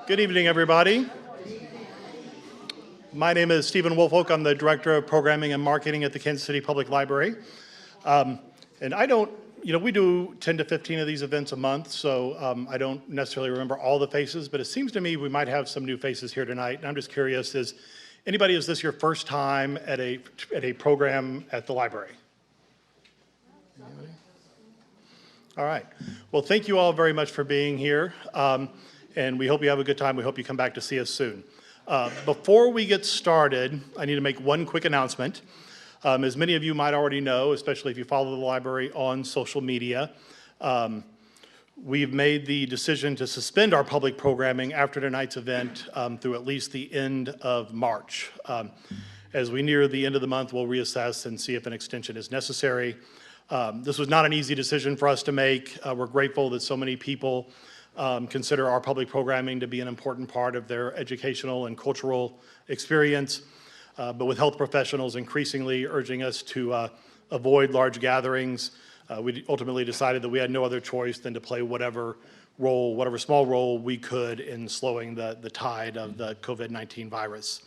Good evening, everybody. My name is Stephen Woolfolk. I'm the Director of Programming and Marketing at the Kansas City Public Library. And I don't, we do 10 to 15 of these events a month, so I don't necessarily remember all the faces, but it seems to me we might have some new faces here tonight. And I'm just curious, is this your first time at a program at the library? Anybody? All right. Well, thank you all very much for being here. And we hope you have a good time. We hope you come back to see us soon. Before we get started, I need to make one quick announcement. As many of you might already know, especially if you follow the library on social media, we've made the decision to suspend our public programming after tonight's event through at least the end of March. As we near the end of the month, we'll reassess and see if an extension is necessary. This was not an easy decision for us to make. We're grateful that so many people consider our public programming to be an important part of their educational and cultural experience, but with health professionals increasingly urging us to avoid large gatherings, we ultimately decided that we had no other choice than to play whatever small role we could in slowing the tide of the COVID-19 virus.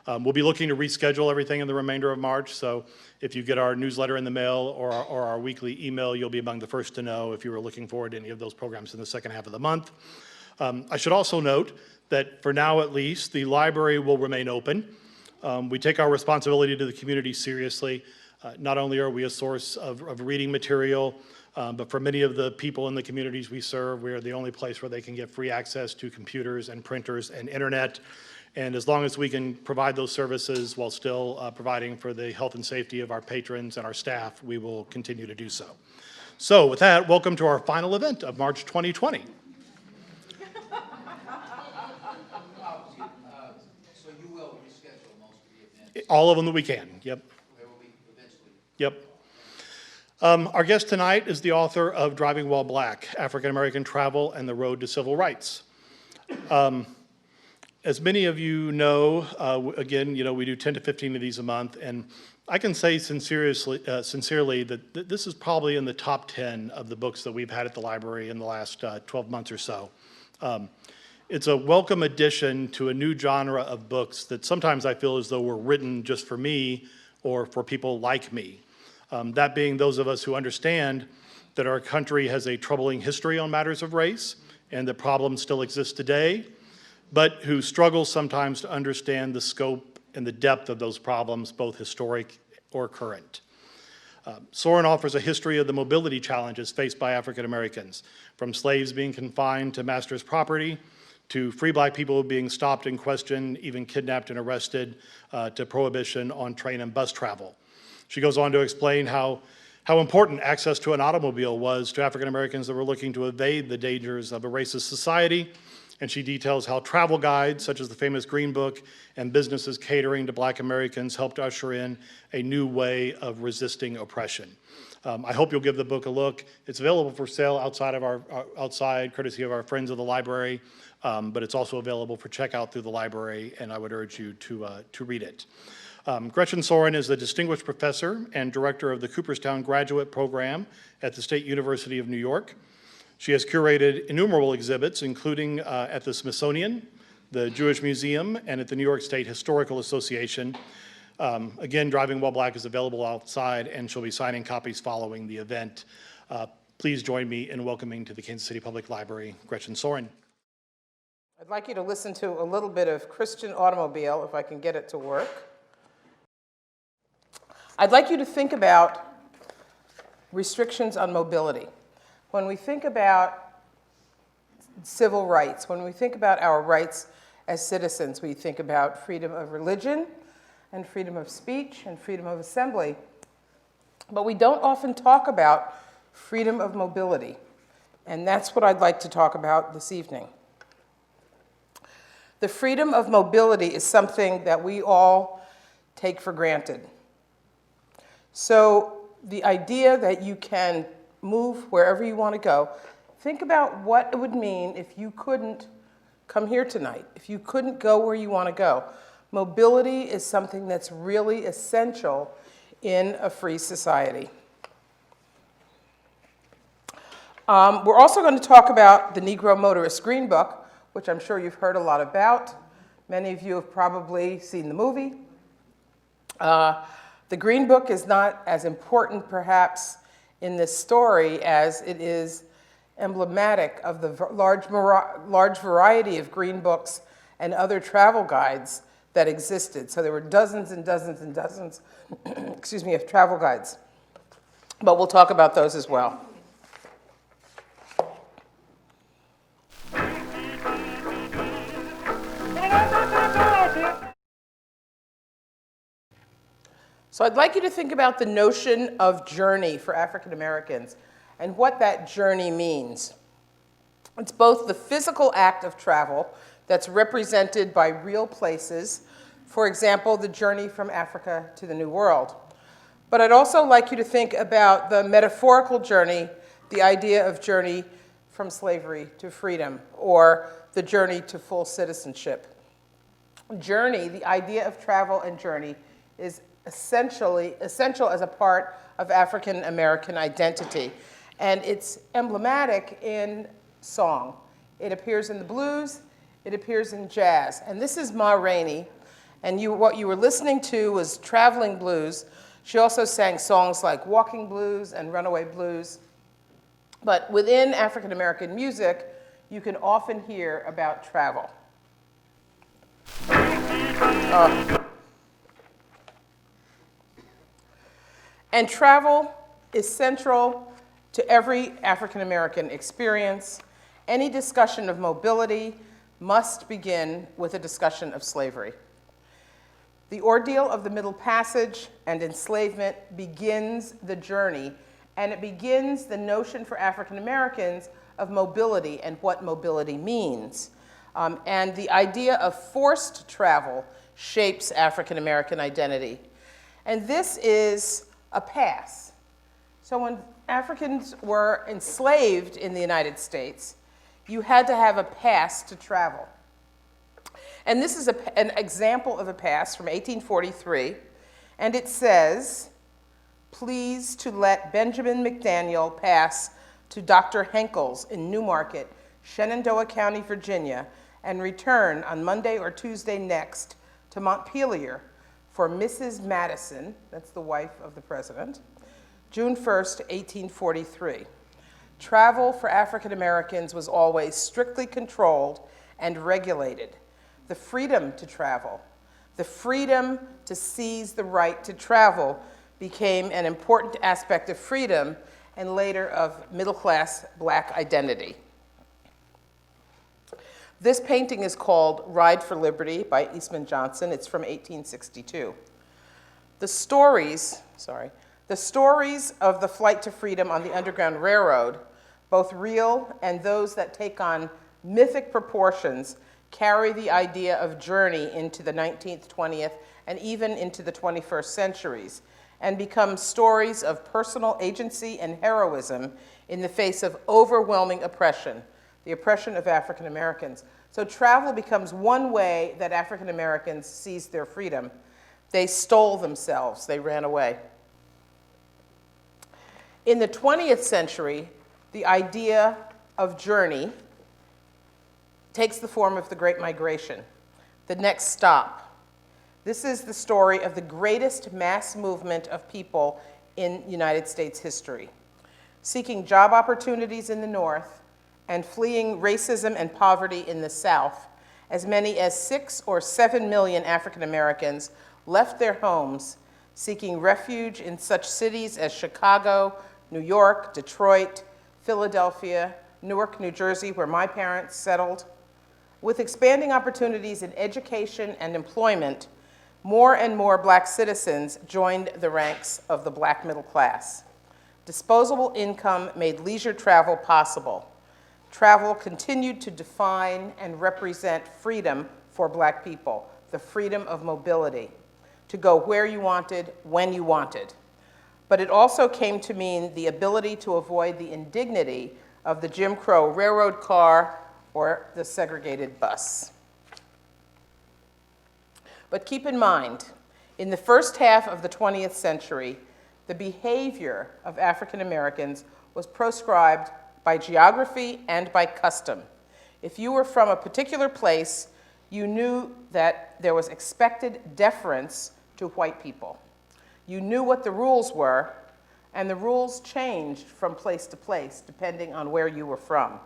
We'll be looking to reschedule everything in the remainder of March, so if you get our newsletter in the mail or our weekly email, you'll be among the first to know if you were looking forward to any of those programs in the second half of the month. I should also note that for now at least, the library will remain open. We take our responsibility to the community seriously. Not only are we a source of reading material, but for many of the people in the communities we serve, we are the only place where they can get free access to computers and printers and internet. And as long as we can provide those services while still providing for the health and safety of our patrons and our staff, we will continue to do so. So with that, welcome to our final event of March 2020. So you will reschedule most of the events? All of them that we can, yep. Where will we eventually? Yep. Our guest tonight is the author of Driving While Black, African American Travel and the Road to Civil Rights. As many of you know, again, we do 10 to 15 of these a month, and I can say sincerely that this is probably in the top 10 of the books that we've had at the library in the last 12 months or so. It's a welcome addition to a new genre of books that sometimes I feel as though were written just for me or for people like me. That being those of us who understand that our country has a troubling history on matters of race and that problems still exist today, but who struggle sometimes to understand the scope and the depth of those problems, both historic or current. Sorin offers a history of the mobility challenges faced by African Americans, from slaves being confined to masters' property, to free black people being stopped and questioned, even kidnapped and arrested, to prohibition on train and bus travel. She goes on to explain how important access to an automobile was to African Americans that were looking to evade the dangers of a racist society. And she details how travel guides, such as the famous Green Book, and businesses catering to black Americans helped usher in a new way of resisting oppression. I hope you'll give the book a look. It's available for sale outside, courtesy of our friends of the library, but it's also available for checkout through the library, and I would urge you to read it. Gretchen Sorin is the Distinguished Professor and Director of the Cooperstown Graduate Program at the State University of New York. She has curated innumerable exhibits, including at the Smithsonian, the Jewish Museum, and at the New York State Historical Association. Again, Driving While Black is available outside, and she'll be signing copies following the event. Please join me in welcoming to the Kansas City Public Library, Gretchen Sorin. I'd like you to listen to a little bit of Christian Automobile, if I can get it to work. I'd like you to think about restrictions on mobility. When we think about civil rights, when we think about our rights as citizens, we think about freedom of religion and freedom of speech and freedom of assembly. But we don't often talk about freedom of mobility. And that's what I'd like to talk about this evening. The freedom of mobility is something that we all take for granted. So the idea that you can move wherever you want to go, think about what it would mean if you couldn't come here tonight, if you couldn't go where you want to go. Mobility is something that's really essential in a free society. We're also going to talk about the Negro Motorist Green Book, which I'm sure you've heard a lot about. Many of you have probably seen the movie. The Green Book is not as important, perhaps, in this story as it is emblematic of the large variety of green books and other travel guides that existed. So there were dozens and dozens and dozens, excuse me, of travel guides. But we'll talk about those as well. So I'd like you to think about the notion of journey for African Americans and what that journey means. It's both the physical act of travel that's represented by real places, for example, the journey from Africa to the New World. But I'd also like you to think about the metaphorical journey, the idea of journey from slavery to freedom, or the journey to full citizenship. Journey, the idea of travel and journey, is essential as a part of African American identity. And it's emblematic in song. It appears in the blues, it appears in jazz. And this is Ma Rainey, and what you were listening to was traveling blues. She also sang songs like Walking Blues and Runaway Blues. But within African American music, you can often hear about travel. And travel is central to every African American experience. Any discussion of mobility must begin with a discussion of slavery. The ordeal of the Middle Passage and enslavement begins the journey, and it begins the notion for African Americans of mobility and what mobility means. And the idea of forced travel shapes African American identity. And this is a pass. So when Africans were enslaved in the United States, you had to have a pass to travel. And this is an example of a pass from 1843, and it says, "Please to let Benjamin McDaniel pass to Dr. Henkel's in Newmarket, Shenandoah County, Virginia, and return on Monday or Tuesday next to Montpelier for Mrs. Madison," that's the wife of the president, June 1st, 1843. Travel for African Americans was always strictly controlled and regulated. The freedom to travel, the freedom to seize the right to travel became an important aspect of freedom and later of middle-class Black identity. This painting is called Ride for Liberty by Eastman Johnson. It's from 1862. The stories of the flight to freedom on the Underground Railroad, both real and those that take on mythic proportions, carry the idea of journey into the 19th, 20th, and even into the 21st centuries, and become stories of personal agency and heroism in the face of overwhelming oppression, the oppression of African Americans. So travel becomes one way that African Americans seized their freedom. They stole themselves, they ran away. In the 20th century, the idea of journey takes the form of the Great Migration, the next stop. This is the story of the greatest mass movement of people in United States history, seeking job opportunities in the North and fleeing racism and poverty in the South. As many as 6 or 7 million African Americans left their homes, seeking refuge in such cities as Chicago, New York, Detroit, Philadelphia, Newark, New Jersey, where my parents settled. With expanding opportunities in education and employment, more and more Black citizens joined the ranks of the Black middle class. Disposable income made leisure travel possible. Travel continued to define and represent freedom for Black people, the freedom of mobility, to go where you wanted, when you wanted. But it also came to mean the ability to avoid the indignity of the Jim Crow railroad car or the segregated bus. But keep in mind, in the first half of the 20th century, the behavior of African Americans was proscribed by geography and by custom. If you were from a particular place, you knew that there was expected deference to white people. You knew what the rules were, and the rules changed from place to place depending on where you were from.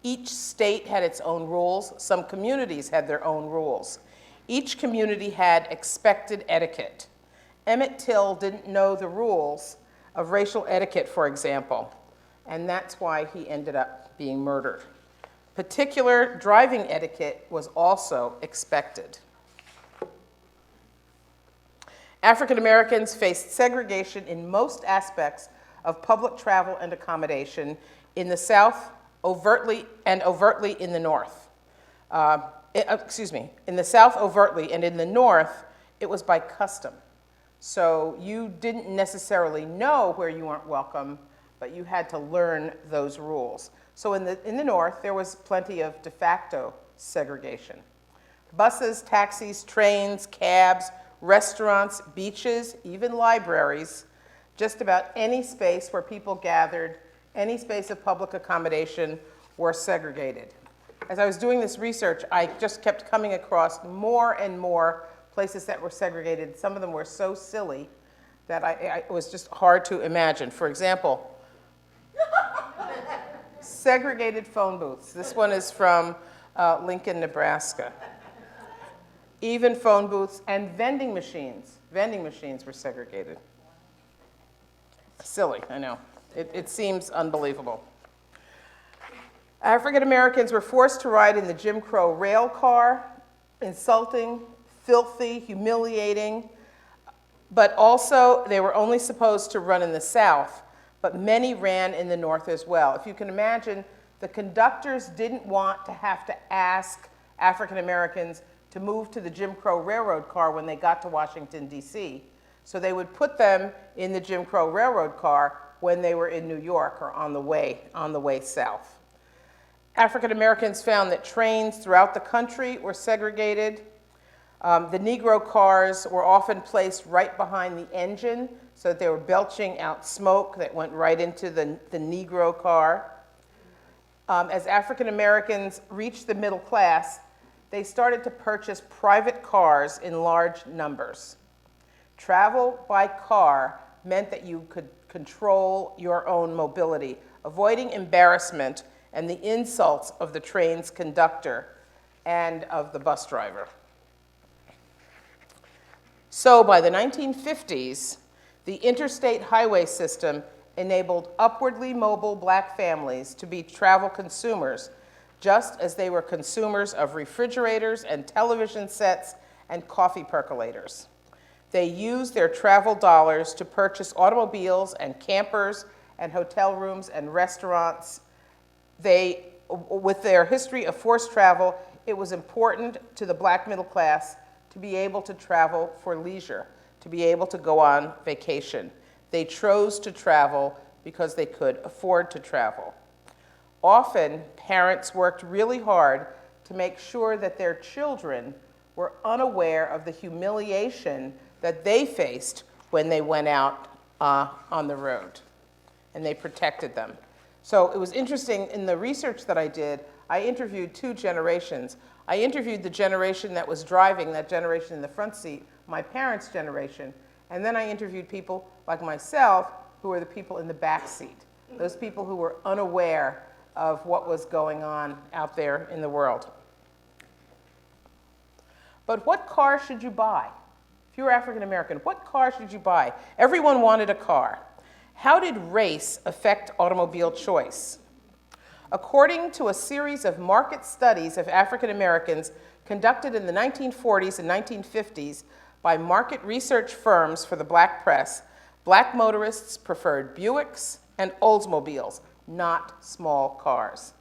Each state had its own rules. Some communities had their own rules. Each community had expected etiquette. Emmett Till didn't know the rules of racial etiquette, for example, and that's why he ended up being murdered. Particular driving etiquette was also expected. African Americans faced segregation in most aspects of public travel and accommodation in the South overtly and overtly in the North. In the South overtly, and in the North, it was by custom. So you didn't necessarily know where you weren't welcome, but you had to learn those rules. So in the North, there was plenty of de facto segregation. Buses, taxis, trains, cabs, restaurants, beaches, even libraries, just about any space where people gathered, any space of public accommodation were segregated. As I was doing this research, I just kept coming across more and more places that were segregated. Some of them were so silly that it was just hard to imagine. For example, segregated phone booths. This one is from Lincoln, Nebraska. Even phone booths and vending machines. Vending machines were segregated. Silly, I know. It seems unbelievable. African Americans were forced to ride in the Jim Crow rail car, insulting, filthy, humiliating, but also they were only supposed to run in the South, but many ran in the North as well. If you can imagine, the conductors didn't want to have to ask African Americans to move to the Jim Crow Railroad car when they got to Washington, D.C. So they would put them in the Jim Crow Railroad car when they were in New York or on the way south. African Americans found that trains throughout the country were segregated. The Negro cars were often placed right behind the engine so that they were belching out smoke that went right into the Negro car. As African Americans reached the middle class, they started to purchase private cars in large numbers. Travel by car meant that you could control your own mobility, avoiding embarrassment and the insults of the train's conductor and of the bus driver. So by the 1950s, the interstate highway system enabled upwardly mobile black families to be travel consumers, just as they were consumers of refrigerators and television sets and coffee percolators. They used their travel dollars to purchase automobiles and campers and hotel rooms and restaurants. With their history of forced travel, it was important to the black middle class to be able to travel for leisure, to be able to go on vacation. They chose to travel because they could afford to travel. Often, parents worked really hard to make sure that their children were unaware of the humiliation that they faced when they went out on the road, and they protected them. So it was interesting, in the research that I did, I interviewed two generations. I interviewed the generation that was driving, that generation in the front seat, my parents' generation, and then I interviewed people like myself who were the people in the back seat, those people who were unaware of what was going on out there in the world. But what car should you buy? If you were African American, what car should you buy? Everyone wanted a car. How did race affect automobile choice? According to a series of market studies of African Americans conducted in the 1940s and 1950s by market research firms for the black press, black motorists preferred Buicks and Oldsmobiles, not small cars.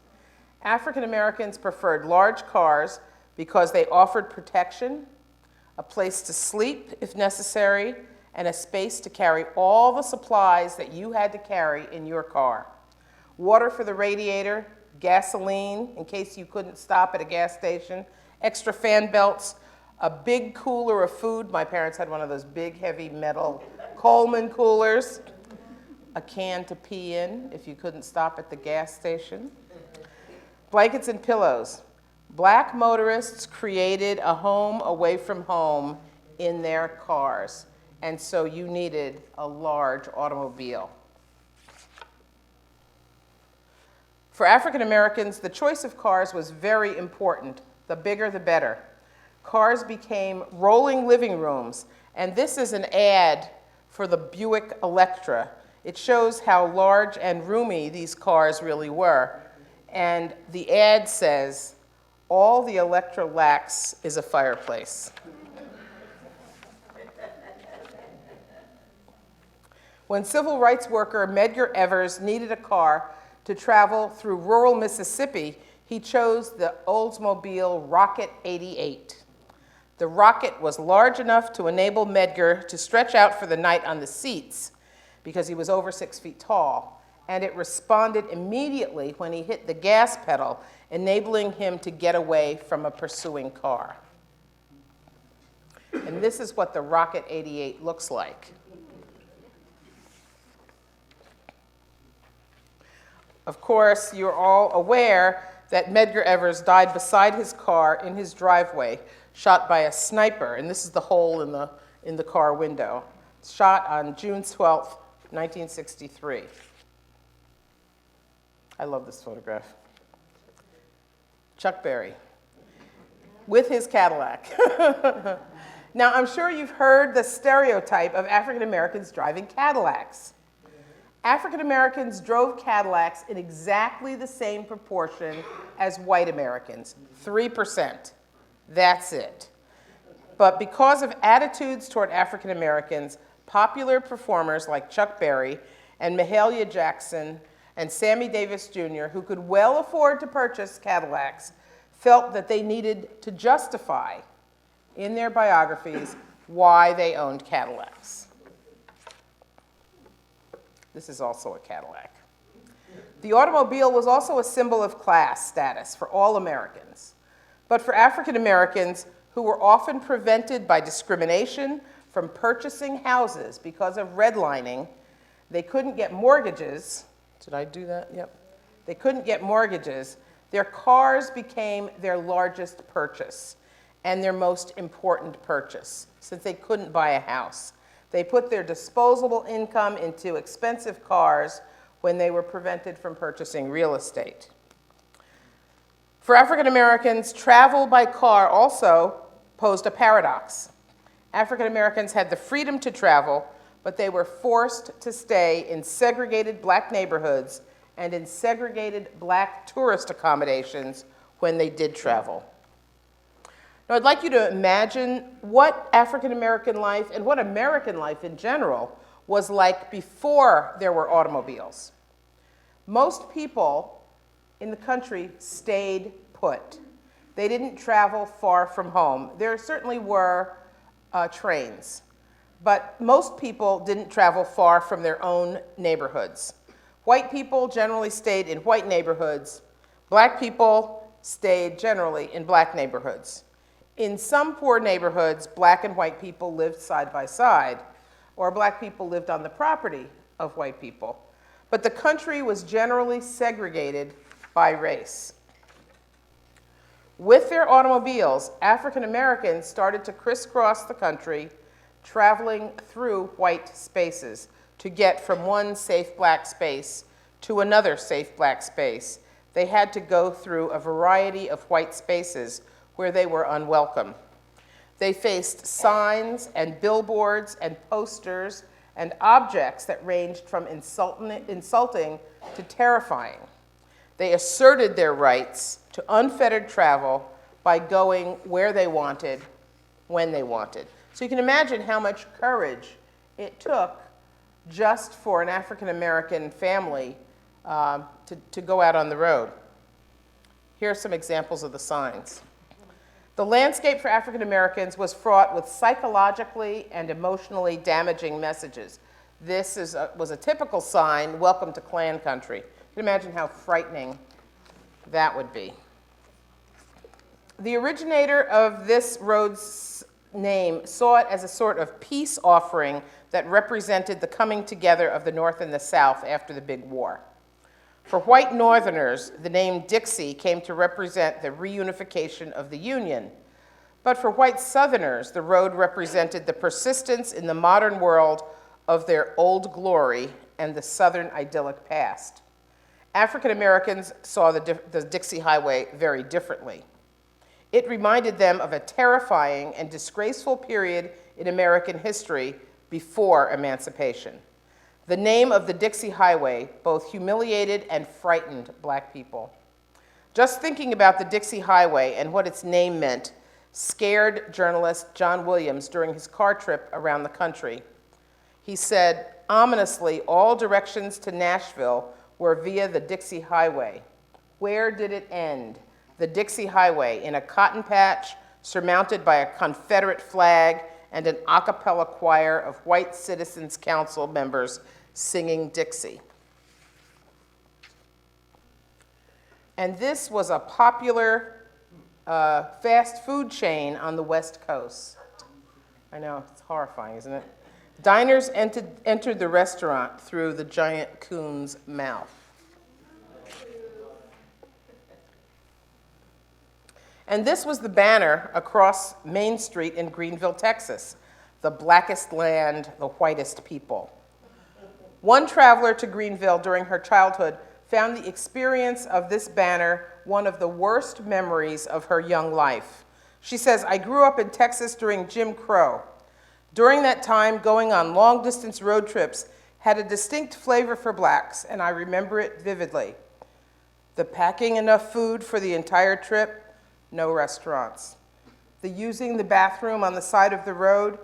African Americans preferred large cars because they offered protection, a place to sleep if necessary, and a space to carry all the supplies that you had to carry in your car. Water for the radiator, gasoline in case you couldn't stop at a gas station, extra fan belts, a big cooler of food. My parents had one of those big, heavy metal Coleman coolers, a can to pee in if you couldn't stop at the gas station. Blankets and pillows. Black motorists created a home away from home in their cars, and so you needed a large automobile. For African Americans, the choice of cars was very important. The bigger, the better. Cars became rolling living rooms, and this is an ad for the Buick Electra. It shows how large and roomy these cars really were. And the ad says, "All the Electra lacks is a fireplace." When civil rights worker Medgar Evers needed a car to travel through rural Mississippi, he chose the Oldsmobile Rocket 88. The Rocket was large enough to enable Medgar to stretch out for the night on the seats because he was over 6 feet tall, and it responded immediately when he hit the gas pedal, enabling him to get away from a pursuing car. And this is what the Rocket 88 looks like. Of course, you're all aware that Medgar Evers died beside his car in his driveway, shot by a sniper, and this is the hole in the car window. Shot on June 12th, 1963. I love this photograph. Chuck Berry with his Cadillac. Now, I'm sure you've heard the stereotype of African Americans driving Cadillacs. African Americans drove Cadillacs in exactly the same proportion as white Americans, 3%. That's it. But because of attitudes toward African Americans, popular performers like Chuck Berry and Mahalia Jackson and Sammy Davis Jr., who could well afford to purchase Cadillacs, felt that they needed to justify in their biographies why they owned Cadillacs. This is also a Cadillac. The automobile was also a symbol of class status for all Americans. But for African Americans, who were often prevented by discrimination from purchasing houses because of redlining, they couldn't get mortgages. Did I do that? Yep. They couldn't get mortgages. Their cars became their largest purchase and their most important purchase, since they couldn't buy a house. They put their disposable income into expensive cars when they were prevented from purchasing real estate. For African Americans, travel by car also posed a paradox. African Americans had the freedom to travel, but they were forced to stay in segregated black neighborhoods and in segregated black tourist accommodations when they did travel. Now, I'd like you to imagine what African American life and what American life in general was like before there were automobiles. Most people in the country stayed put. They didn't travel far from home. There certainly were trains, but most people didn't travel far from their own neighborhoods. White people generally stayed in white neighborhoods. Black people stayed generally in black neighborhoods. In some poor neighborhoods, black and white people lived side by side, or black people lived on the property of white people. But the country was generally segregated by race. With their automobiles, African Americans started to crisscross the country, traveling through white spaces to get from one safe black space to another safe black space. They had to go through a variety of white spaces where they were unwelcome. They faced signs and billboards and posters and objects that ranged from insulting to terrifying. They asserted their rights to unfettered travel by going where they wanted, when they wanted. So you can imagine how much courage it took just for an African American family to go out on the road. Here are some examples of the signs. The landscape for African Americans was fraught with psychologically and emotionally damaging messages. This was a typical sign, "Welcome to Klan Country." You can imagine how frightening that would be. The originator of this road's name saw it as a sort of peace offering that represented the coming together of the North and the South after the Big War. For white Northerners, the name Dixie came to represent the reunification of the Union. But for white Southerners, the road represented the persistence in the modern world of their old glory and the Southern idyllic past. African Americans saw the Dixie Highway very differently. It reminded them of a terrifying and disgraceful period in American history before emancipation. The name of the Dixie Highway both humiliated and frightened Black people. Just thinking about the Dixie Highway and what its name meant scared journalist John Williams during his car trip around the country. He said, ominously, all directions to Nashville were via the Dixie Highway. Where did it end? The Dixie Highway in a cotton patch surmounted by a Confederate flag and an a cappella choir of white Citizens Council members singing Dixie. And this was a popular fast food chain on the West Coast. I know, it's horrifying, isn't it? Diners entered the restaurant through the giant coon's mouth. And this was the banner across Main Street in Greenville, Texas, the blackest land, the whitest people. One traveler to Greenville during her childhood found the experience of this banner one of the worst memories of her young life. She says, I grew up in Texas during Jim Crow. During that time, going on long-distance road trips had a distinct flavor for Blacks, and I remember it vividly. The packing enough food for the entire trip, no restaurants. The using the bathroom on the side of the road,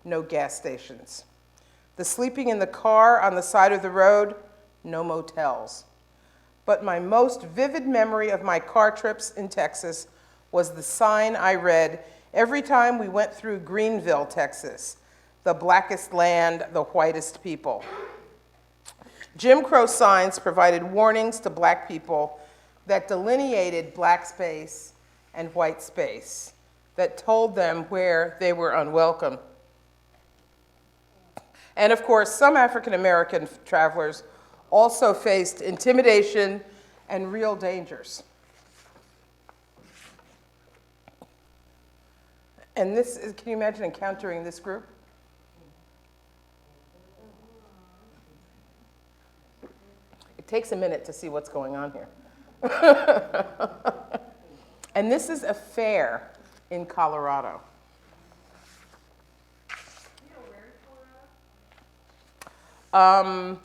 no gas stations. The sleeping in the car on the side of the road, no motels. But my most vivid memory of my car trips in Texas was the sign I read every time we went through Greenville, Texas, the blackest land, the whitest people. Jim Crow signs provided warnings to Black people that delineated Black space and white space, that told them where they were unwelcome. And of course, some African American travelers also faced intimidation and real dangers. And this is, can you imagine encountering this group? It takes a minute to see what's going on here. And this is a fair in Colorado. I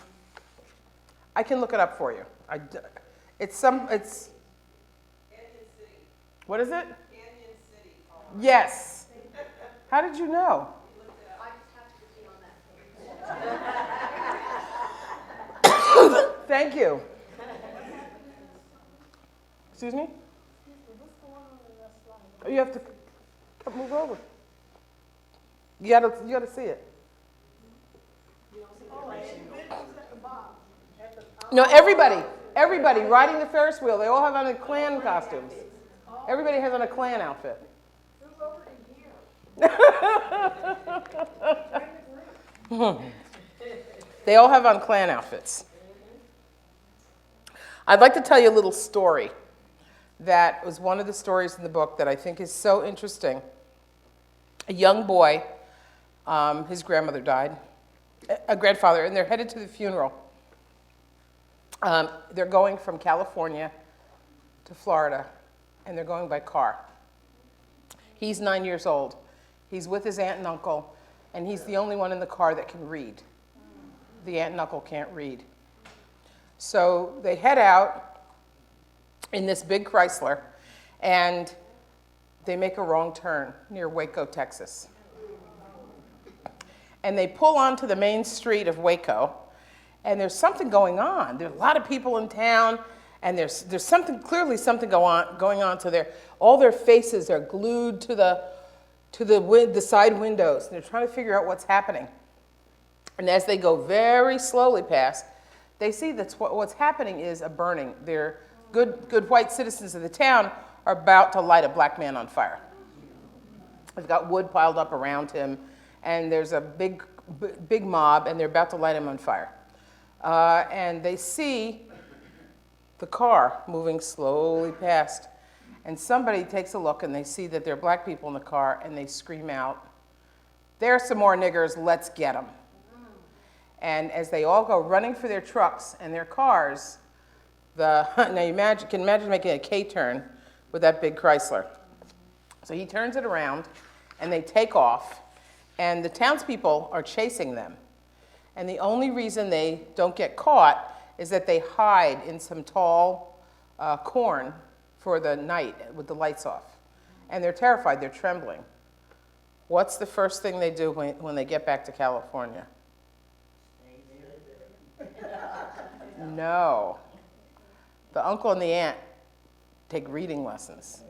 can look it up for you. It's what is it? Yes. How did you know? I just have to be on that page. Thank you. Excuse me? You have to move over. You gotta see it. No, everybody riding the Ferris wheel, they all have on a Klan costumes. Everybody has on a Klan outfit. They all have on Klan outfits. I'd like to tell you a little story that was one of the stories in the book that I think is so interesting. A young boy, his grandmother died, a grandfather, and they're headed to the funeral. They're going from California to Florida, and they're going by car. He's 9 years old. He's with his aunt and uncle, and he's the only one in the car that can read. The aunt and uncle can't read. So they head out in this big Chrysler, and they make a wrong turn near Waco, Texas. And they pull onto the main street of Waco, and there's something going on. There's a lot of people in town, and there's clearly something going on. So all their faces are glued to the side windows, and they're trying to figure out what's happening. And as they go very slowly past, they see that what's happening is a burning. They're good white citizens of the town are about to light a Black man on fire. They've got wood piled up around him, and there's a big mob, and they're about to light him on fire. And they see the car moving slowly past. And somebody takes a look and they see that there are black people in the car and they scream out, "There's some more niggers, let's get them." And as they all go running for their trucks and their cars, now you can imagine making a K-turn with that big Chrysler. So he turns it around and they take off, and the townspeople are chasing them. And the only reason they don't get caught is that they hide in some tall corn for the night with the lights off. And they're terrified, they're trembling. What's the first thing they do when they get back to California? No. The uncle and the aunt take reading lessons.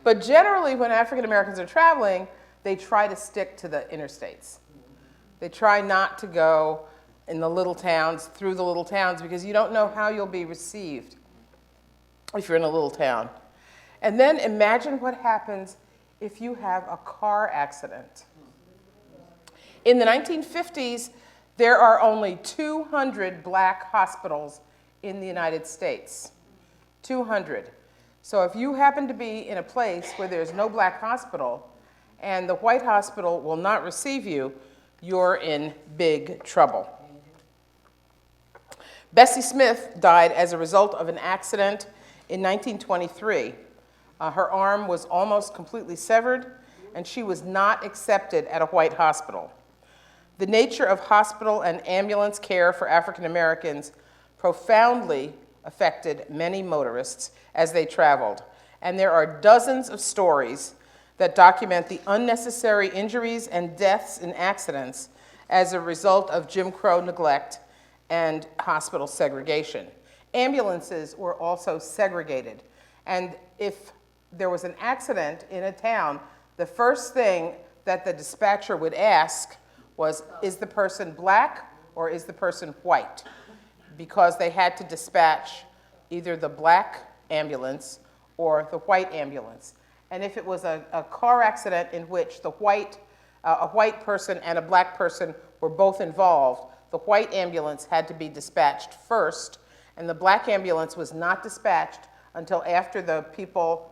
But generally, when African Americans are traveling, they try to stick to the interstates. They try not to go in the little towns, through the little towns, because you don't know how you'll be received if you're in a little town. And then imagine what happens if you have a car accident. In the 1950s, there are only 200 black hospitals in the United States. 200. So if you happen to be in a place where there's no black hospital and the white hospital will not receive you, you're in big trouble. Bessie Smith died as a result of an accident in 1923. Her arm was almost completely severed, and she was not accepted at a white hospital. The nature of hospital and ambulance care for African Americans profoundly affected many motorists as they traveled, and there are dozens of stories that document the unnecessary injuries and deaths in accidents as a result of Jim Crow neglect and hospital segregation. Ambulances were also segregated, and if there was an accident in a town, the first thing that the dispatcher would ask was, is the person black or is the person white? Because they had to dispatch either the black ambulance or the white ambulance. And if it was a car accident in which a white person and a black person were both involved, the white ambulance had to be dispatched first, and the black ambulance was not dispatched until after the people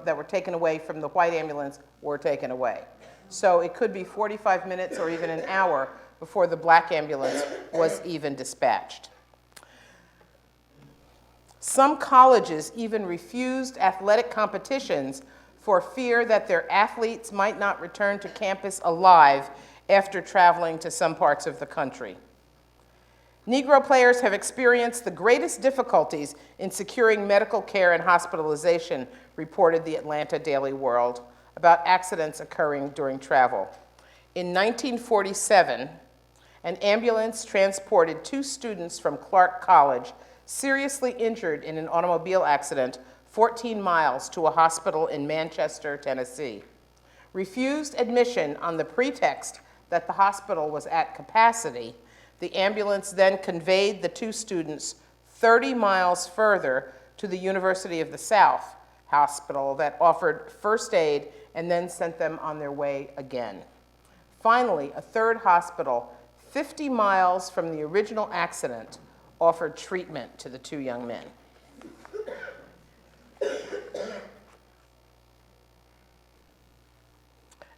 that were taken away from the white ambulance were taken away. So it could be 45 minutes or even an hour before the black ambulance was even dispatched. Some colleges even refused athletic competitions for fear that their athletes might not return to campus alive after traveling to some parts of the country. Negro players have experienced the greatest difficulties in securing medical care and hospitalization, reported the Atlanta Daily World about accidents occurring during travel. In 1947, an ambulance transported 2 students from Clark College seriously injured in an automobile accident 14 miles to a hospital in Manchester, Tennessee. Refused admission on the pretext that the hospital was at capacity, the ambulance then conveyed the 2 students 30 miles further to the University of the South hospital that offered first aid and then sent them on their way again. Finally, a third hospital 50 miles from the original accident offered treatment to the 2 young men.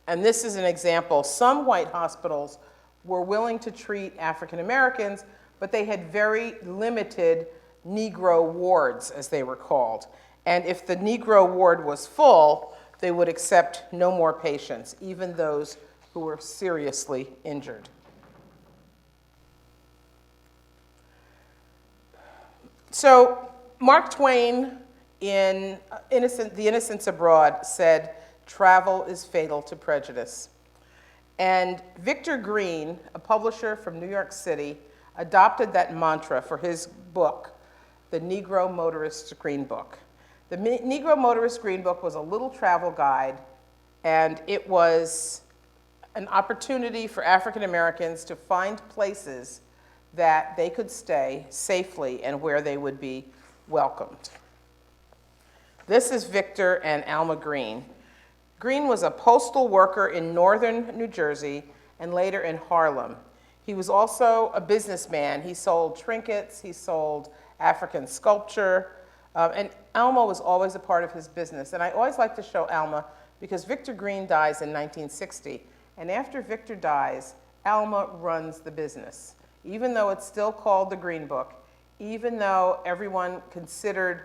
And this is an example. Some white hospitals were willing to treat African Americans, but they had very limited Negro wards, as they were called. And if the Negro ward was full, they would accept no more patients, even those who were seriously injured. So Mark Twain in The Innocents Abroad said, "Travel is fatal to prejudice." And Victor Green, a publisher from New York City, adopted that mantra for his book, the Negro Motorist Green Book. The Negro Motorist Green Book was a little travel guide, and it was an opportunity for African Americans to find places that they could stay safely and where they would be welcomed. This is Victor and Alma Green. Green was a postal worker in northern New Jersey and later in Harlem. He was also a businessman. He sold trinkets, he sold African sculpture, and Alma was always a part of his business. And I always like to show Alma because Victor Green dies in 1960. And after Victor dies, Alma runs the business. Even though it's still called the Green Book, even though everyone considered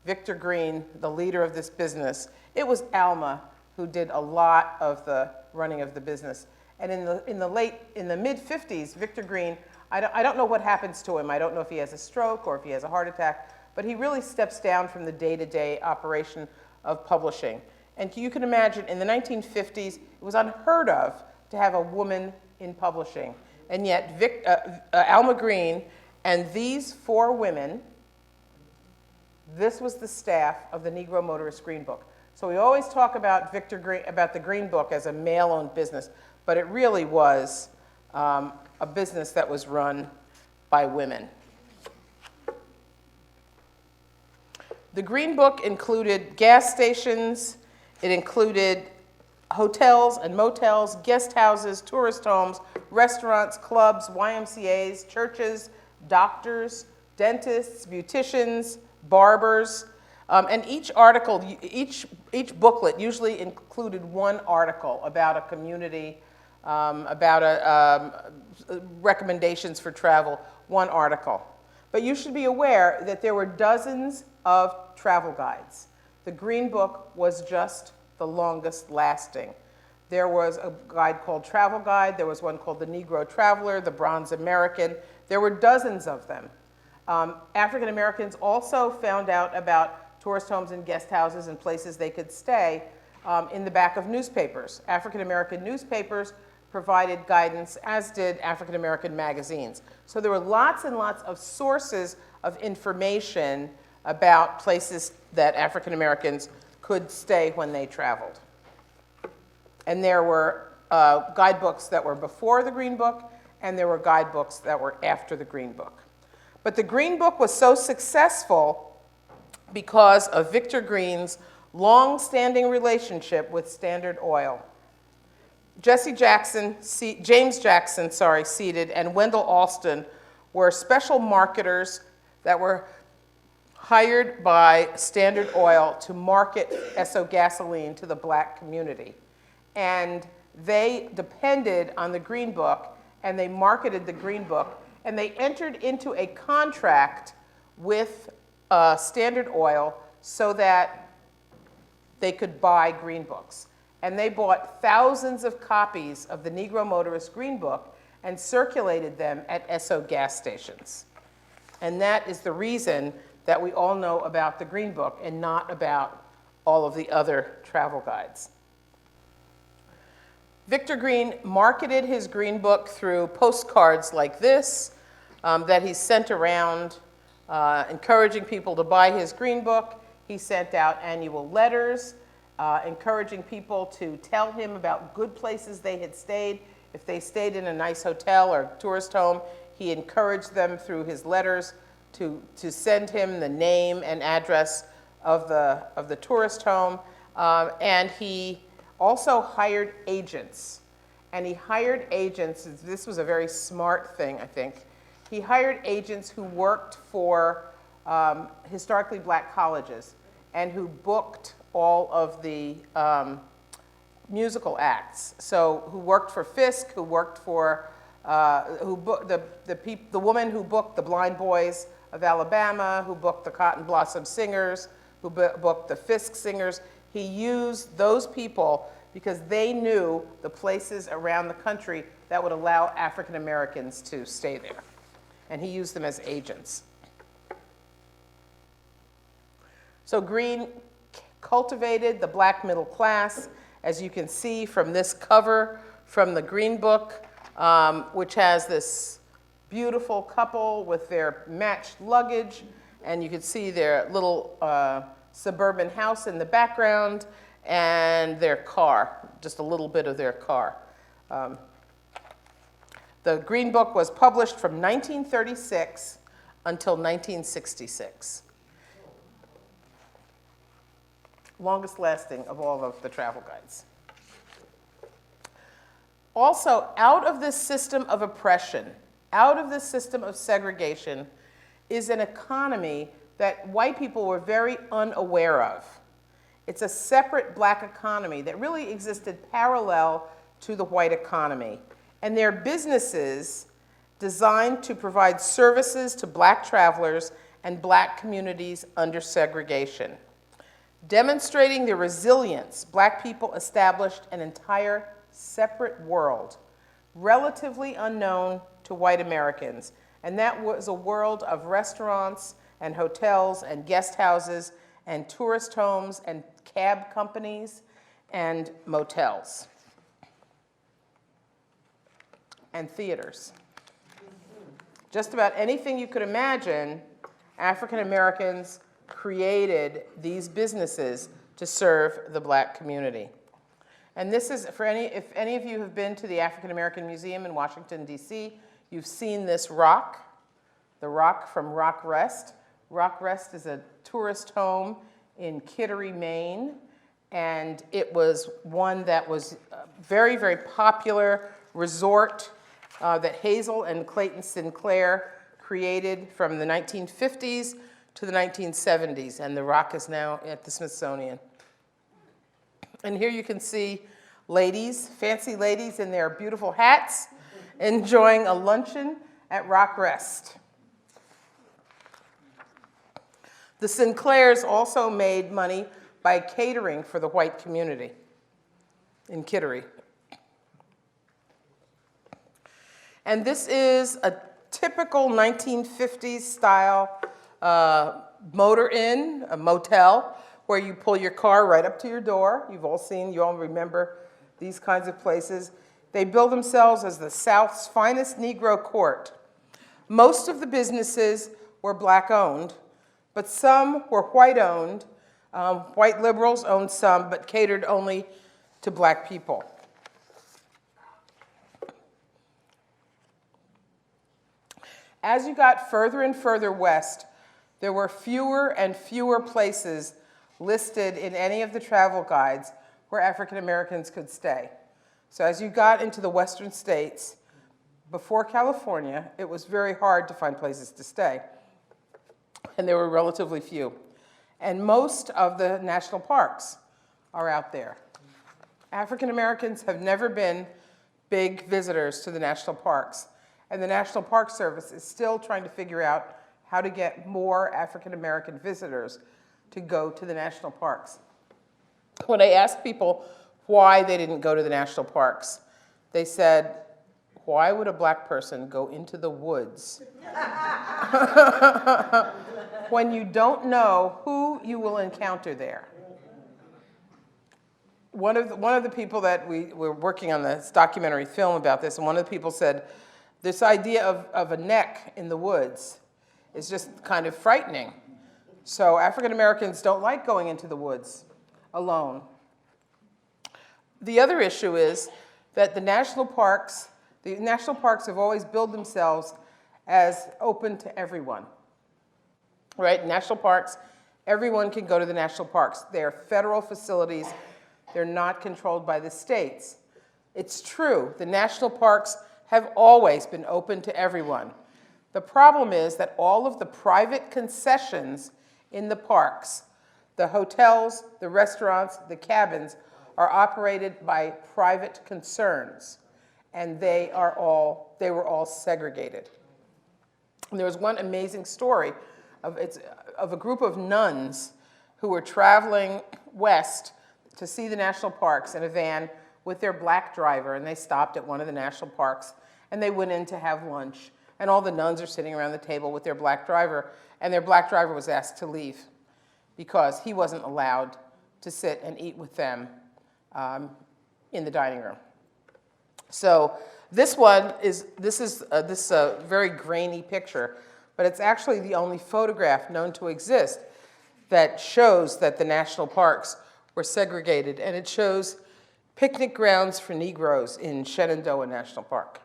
Victor Green the leader of this business, it was Alma who did a lot of the running of the business. And in the mid-50s, Victor Green, I don't know what happens to him. I don't know if he has a stroke or if he has a heart attack, but he really steps down from the day-to-day operation of publishing. And you can imagine, in the 1950s, it was unheard of to have a woman in publishing. And yet, Alma Green and these 4 women, this was the staff of the Negro Motorist Green Book. So we always talk about the Green Book as a male-owned business, but it really was a business that was run by women. The Green Book included gas stations, it included hotels and motels, guest houses, tourist homes, restaurants, clubs, YMCAs, churches, doctors, dentists, beauticians, barbers, and each booklet usually included one article about a community, about recommendations for travel, one article. But you should be aware that there were dozens of travel guides. The Green Book was just the longest lasting. There was a guide called Travel Guide, there was one called the Negro Traveler, the Bronze American. There were dozens of them. African Americans also found out about tourist homes and guest houses and places they could stay in the back of newspapers. African American newspapers provided guidance, as did African American magazines. So there were lots and lots of sources of information about places that African Americans could stay when they traveled. And there were guidebooks that were before the Green Book, and there were guidebooks that were after the Green Book. But the Green Book was so successful because of Victor Green's long-standing relationship with Standard Oil. James Jackson, Seated, and Wendell Alston were special marketers that were hired by Standard Oil to market Esso gasoline to the black community. And they depended on the Green Book, and they marketed the Green Book, and they entered into a contract with Standard Oil so that they could buy Green Books. And they bought thousands of copies of the Negro Motorist Green Book and circulated them at Esso gas stations. And that is the reason that we all know about the Green Book and not about all of the other travel guides. Victor Green marketed his Green Book through postcards like this that he sent around encouraging people to buy his Green Book. He sent out annual letters encouraging people to tell him about good places they had stayed. If they stayed in a nice hotel or tourist home, he encouraged them through his letters to send him the name and address of the tourist home. And he also hired agents. And he hired agents, this was a very smart thing, I think. He hired agents who worked for historically black colleges and who booked all of the musical acts. So who worked for Fisk, who worked for, the woman who booked the Blind Boys of Alabama, who booked the Cotton Blossom Singers, who booked the Fisk Singers. He used those people because they knew the places around the country that would allow African Americans to stay there. And he used them as agents. So Green cultivated the black middle class, as you can see from this cover from the Green Book, which has this beautiful couple with their matched luggage, and you can see their little suburban house in the background, and their car, just a little bit of their car. The Green Book was published from 1936 until 1966. Longest lasting of all of the travel guides. Also, out of this system of oppression, out of this system of segregation, is an economy that white people were very unaware of. It's a separate black economy that really existed parallel to the white economy. And they're businesses designed to provide services to black travelers and black communities under segregation. Demonstrating their resilience, black people established an entire separate world, relatively unknown to white Americans. And that was a world of restaurants and hotels and guest houses and tourist homes and cab companies and motels and theaters. Just about anything you could imagine, African Americans created these businesses to serve the black community. And this is, if any of you have been to the African American Museum in Washington, D.C., you've seen this rock, the rock from Rock Rest. Rock Rest is a tourist home in Kittery, Maine, and it was one that was a very, very popular resort that Hazel and Clayton Sinclair created from the 1950s to the 1970s, and the rock is now at the Smithsonian. And here you can see ladies, fancy ladies in their beautiful hats, enjoying a luncheon at Rock Rest. The Sinclairs also made money by catering for the white community in Kittery. And this is a typical 1950s style motor inn, a motel, where you pull your car right up to your door. You all remember these kinds of places. They bill themselves as the South's finest Negro court. Most of the businesses were black owned, but some were white owned. White liberals owned some, but catered only to black people. As you got further and further west, there were fewer and fewer places listed in any of the travel guides where African Americans could stay. So as you got into the western states, before California, it was very hard to find places to stay. And there were relatively few. And most of the national parks are out there. African Americans have never been big visitors to the national parks. And the National Park Service is still trying to figure out how to get more African American visitors to go to the national parks. When I asked people why they didn't go to the national parks, they said, "Why would a black person go into the woods when you don't know who you will encounter there?" One of the people that we were working on this documentary film about this, and one of the people said, this idea of a neck in the woods is just kind of frightening. So African Americans don't like going into the woods alone. The other issue is that the national parks have always billed themselves as open to everyone. Right? National parks, everyone can go to the national parks. They're federal facilities. They're not controlled by the states. It's true, the national parks have always been open to everyone. The problem is that all of the private concessions in the parks, the hotels, the restaurants, the cabins, are operated by private concerns, and they were all segregated. And there was one amazing story of a group of nuns who were traveling west to see the national parks in a van with their black driver, and they stopped at one of the national parks, and they went in to have lunch. And all the nuns are sitting around the table with their black driver, and their black driver was asked to leave because he wasn't allowed to sit and eat with them in the dining room. So this is a very grainy picture, but it's actually the only photograph known to exist that shows that the national parks were segregated, and it shows picnic grounds for Negroes in Shenandoah National Park.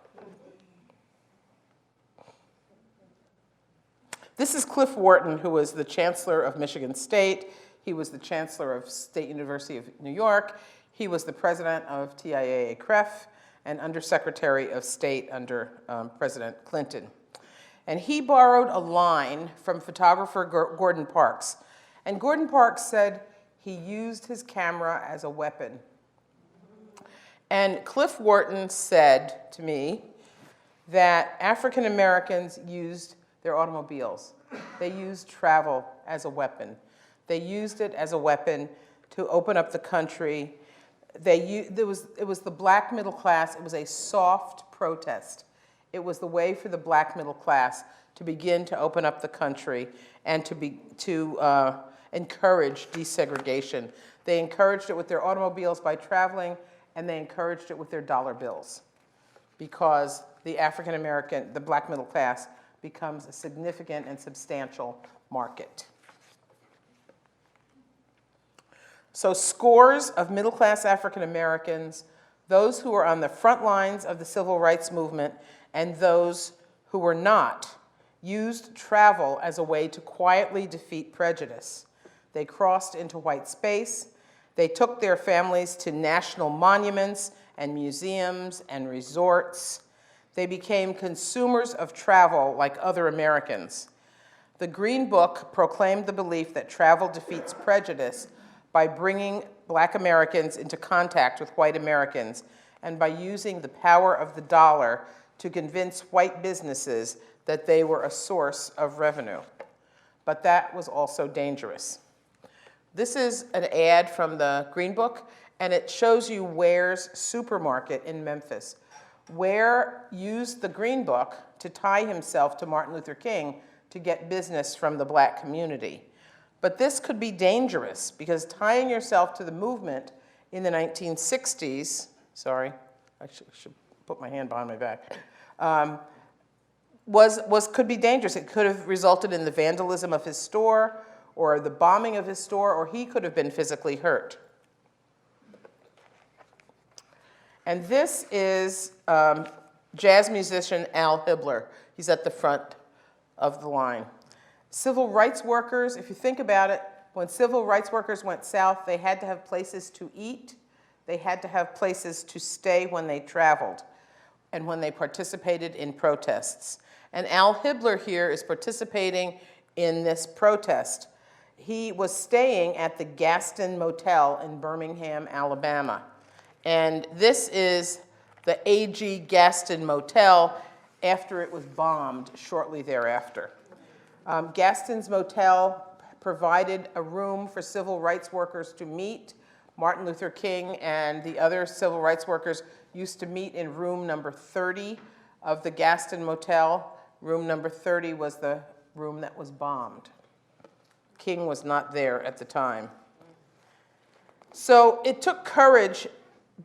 This is Cliff Wharton, who was the chancellor of Michigan State. He was the chancellor of State University of New York. He was the president of TIAA-CREF, and Undersecretary of State under President Clinton. And he borrowed a line from photographer Gordon Parks. And Gordon Parks said he used his camera as a weapon. And Cliff Wharton said to me that African Americans used their automobiles. They used travel as a weapon. They used it as a weapon to open up the country. It was the black middle class. It was a soft protest. It was the way for the black middle class to begin to open up the country and to encourage desegregation. They encouraged it with their automobiles by traveling, and they encouraged it with their dollar bills, because the African American, the black middle class, becomes a significant and substantial market. So scores of middle-class African Americans, those who were on the front lines of the civil rights movement and those who were not, used travel as a way to quietly defeat prejudice. They crossed into white space. They took their families to national monuments and museums and resorts. They became consumers of travel like other Americans. The Green Book proclaimed the belief that travel defeats prejudice by bringing Black Americans into contact with white Americans and by using the power of the dollar to convince white businesses that they were a source of revenue. But that was also dangerous. This is an ad from the Green Book, and it shows you Ware's supermarket in Memphis. Ware used the Green Book to tie himself to Martin Luther King to get business from the black community. But this could be dangerous because tying yourself to the movement in the 1960s, sorry, I should put my hand behind my back, could be dangerous. It could have resulted in the vandalism of his store or the bombing of his store, or he could have been physically hurt. And this is jazz musician Al Hibbler. He's at the front of the line. Civil rights workers, if you think about it, when civil rights workers went south, they had to have places to eat. They had to have places to stay when they traveled and when they participated in protests. And Al Hibbler here is participating in this protest. He was staying at the Gaston Motel in Birmingham, Alabama. And this is the A.G. Gaston Motel after it was bombed shortly thereafter. Gaston's Motel provided a room for civil rights workers to meet. Martin Luther King and the other civil rights workers used to meet in room number 30 of the Gaston Motel. Room number 30 was the room that was bombed. King was not there at the time. So it took courage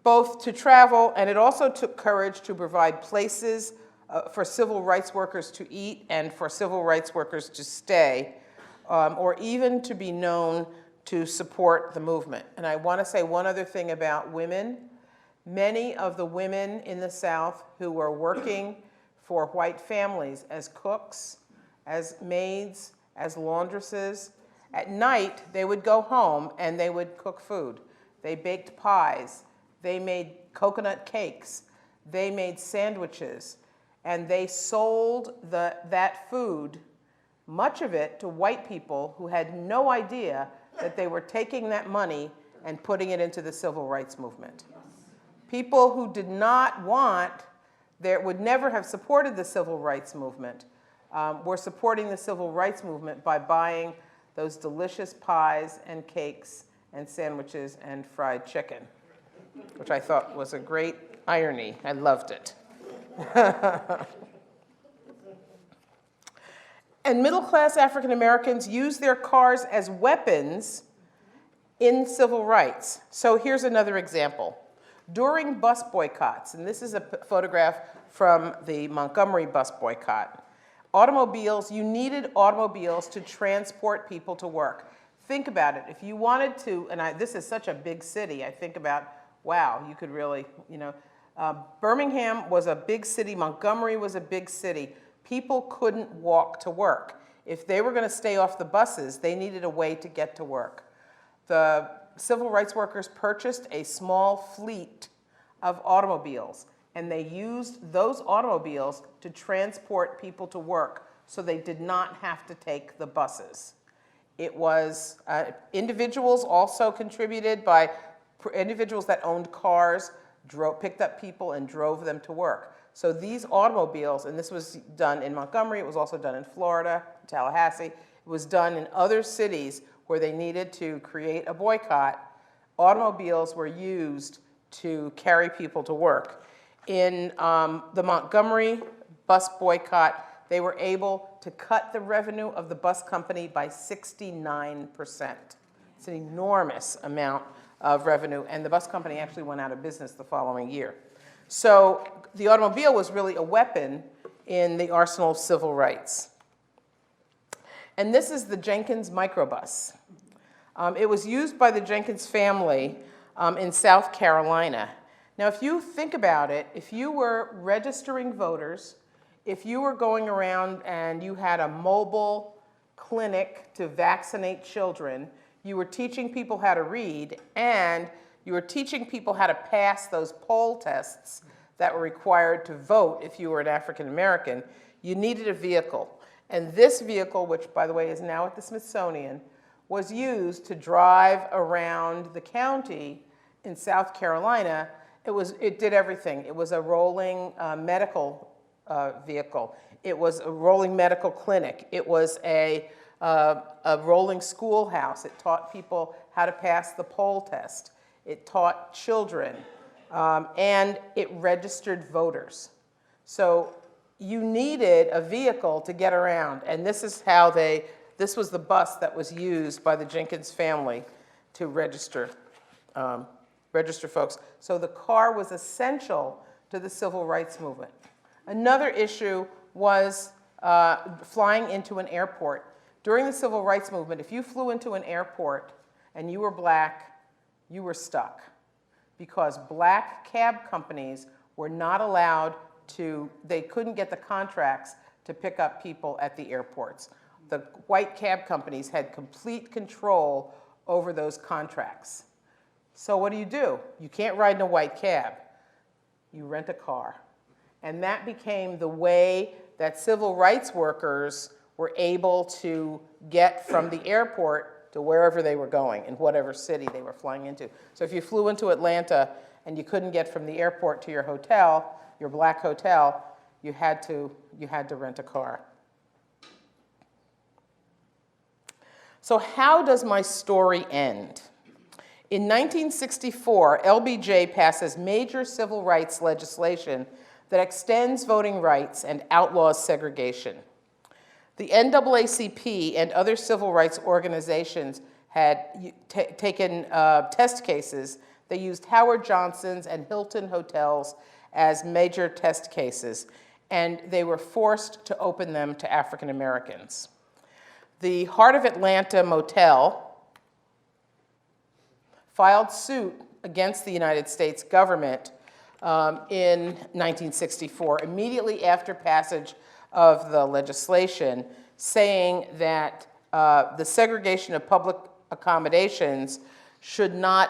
both to travel, and it also took courage to provide places for civil rights workers to eat and for civil rights workers to stay, or even to be known to support the movement. And I want to say one other thing about women. Many of the women in the South who were working for white families as cooks, as maids, as laundresses, at night they would go home and they would cook food. They baked pies. They made coconut cakes. They made sandwiches. And they sold that food, much of it, to white people who had no idea that they were taking that money and putting it into the civil rights movement. People who did not would never have supported the civil rights movement, were supporting the civil rights movement by buying those delicious pies and cakes and sandwiches and fried chicken, which I thought was a great irony. I loved it. And middle-class African Americans use their cars as weapons in civil rights. So here's another example. During bus boycotts, and this is a photograph from the Montgomery bus boycott, you needed automobiles to transport people to work. Think about it. If you wanted to, and this is such a big city, I think about, wow, you could really, Birmingham was a big city. Montgomery was a big city. People couldn't walk to work. If they were going to stay off the buses, they needed a way to get to work. The civil rights workers purchased a small fleet of automobiles. and they used those automobiles to transport people to work, so they did not have to take the buses. It was, individuals also contributed by individuals that owned cars, picked up people and drove them to work. So these automobiles, and this was done in Montgomery, it was also done in Florida, Tallahassee, it was done in other cities where they needed to create a boycott. Automobiles were used to carry people to work. In the Montgomery bus boycott, they were able to cut the revenue of the bus company by 69%. It's an enormous amount of revenue, and the bus company actually went out of business the following year. So the automobile was really a weapon in the arsenal of civil rights. And this is the Jenkins microbus. It was used by the Jenkins family in South Carolina. Now, if you think about it, if you were registering voters, if you were going around and you had a mobile clinic to vaccinate children, you were teaching people how to read, and you were teaching people how to pass those poll tests that were required to vote if you were an African American, you needed a vehicle. And this vehicle, which by the way is now at the Smithsonian, was used to drive around the county in South Carolina. It did everything. It was a rolling medical vehicle. It was a rolling medical clinic. It was a rolling schoolhouse. It taught people how to pass the poll test. It taught children, and it registered voters. So you needed a vehicle to get around, and this is how this was the bus that was used by the Jenkins family to register folks. So the car was essential to the civil rights movement. Another issue was flying into an airport. During the civil rights movement, if you flew into an airport and you were black, you were stuck, because black cab companies were not allowed to, they couldn't get the contracts to pick up people at the airports. The white cab companies had complete control over those contracts. So what do? You can't ride in a white cab. You rent a car. And that became the way that civil rights workers were able to get from the airport to wherever they were going, in whatever city they were flying into. So if you flew into Atlanta and you couldn't get from the airport to your hotel, your black hotel, you had to rent a car. So how does my story end? In 1964, LBJ passes major civil rights legislation that extends voting rights and outlaws segregation. The NAACP and other civil rights organizations had taken test cases. They used Howard Johnson's and Hilton hotels as major test cases, and they were forced to open them to African Americans. The Heart of Atlanta Motel filed suit against the United States government in 1964, immediately after passage of the legislation, saying that the segregation of public accommodations should not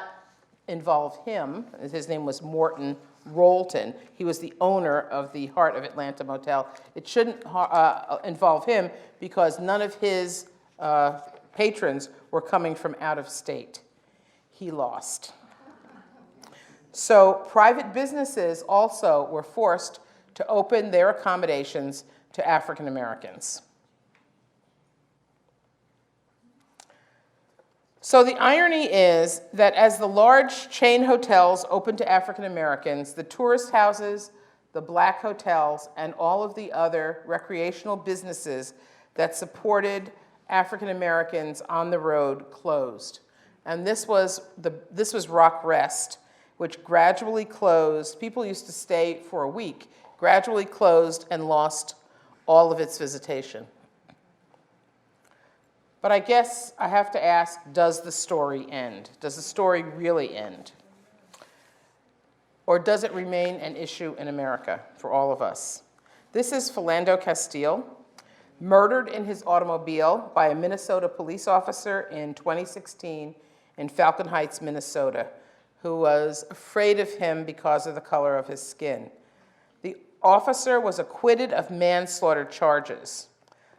involve him. His name was Morton Rolton. He was the owner of the Heart of Atlanta Motel. It shouldn't involve him because none of his patrons were coming from out of state. He lost. So private businesses also were forced to open their accommodations to African Americans. So the irony is that as the large chain hotels opened to African Americans, the tourist houses, the black hotels, and all of the other recreational businesses that supported African Americans on the road closed. And this was Rock Rest, which gradually closed. People used to stay for a week, gradually closed and lost all of its visitation. But I guess I have to ask, does the story end? Does the story really end? Or does it remain an issue in America for all of us? This is Philando Castile, murdered in his automobile by a Minnesota police officer in 2016 in Falcon Heights, Minnesota, who was afraid of him because of the color of his skin. officer was acquitted of manslaughter charges,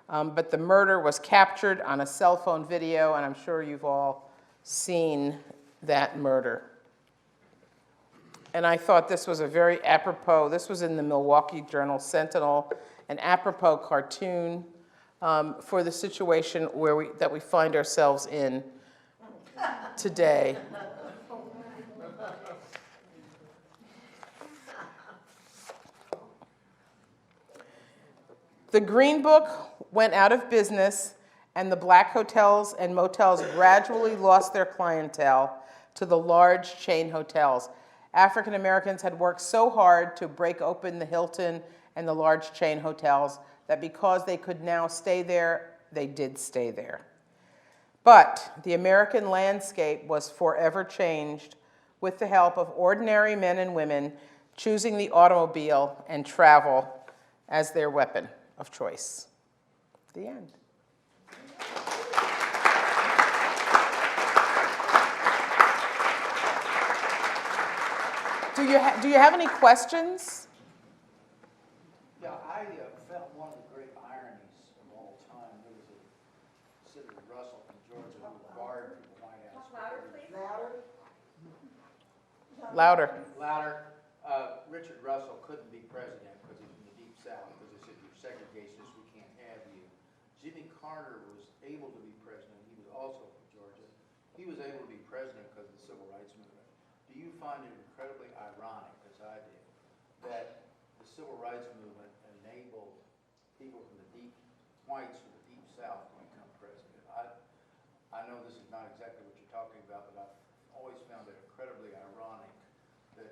but the murder was captured on a cell phone video, and I'm sure you've all seen that murder. And I thought this was a very apropos, this was in the Milwaukee Journal Sentinel, an apropos cartoon for the situation that we find ourselves in today. The Green Book went out of business, and the black hotels and motels gradually lost their clientele to the large chain hotels. African Americans had worked so hard to break open the Hilton and the large chain hotels that because they could now stay there, they did stay there. But the American landscape was forever changed with the help of ordinary men and women choosing the automobile and travel as their weapon of choice. The end. Do you have any questions? Yeah, I felt one of the great ironies of all time. There was a Senator Russell from Georgia who barred the White House. Louder, please. Louder. Louder. Richard Russell couldn't be president because he's from the Deep South, because they said you're segregationists, we can't have you. Jimmy Carter was able to be president. He was also from Georgia. He was able to be president because of the Civil Rights Movement. Do you find it incredibly ironic, as I did, that the Civil Rights Movement enabled people from the deep, whites from the Deep South to become president? I know this is not exactly what you're talking about, but I've always found it incredibly ironic that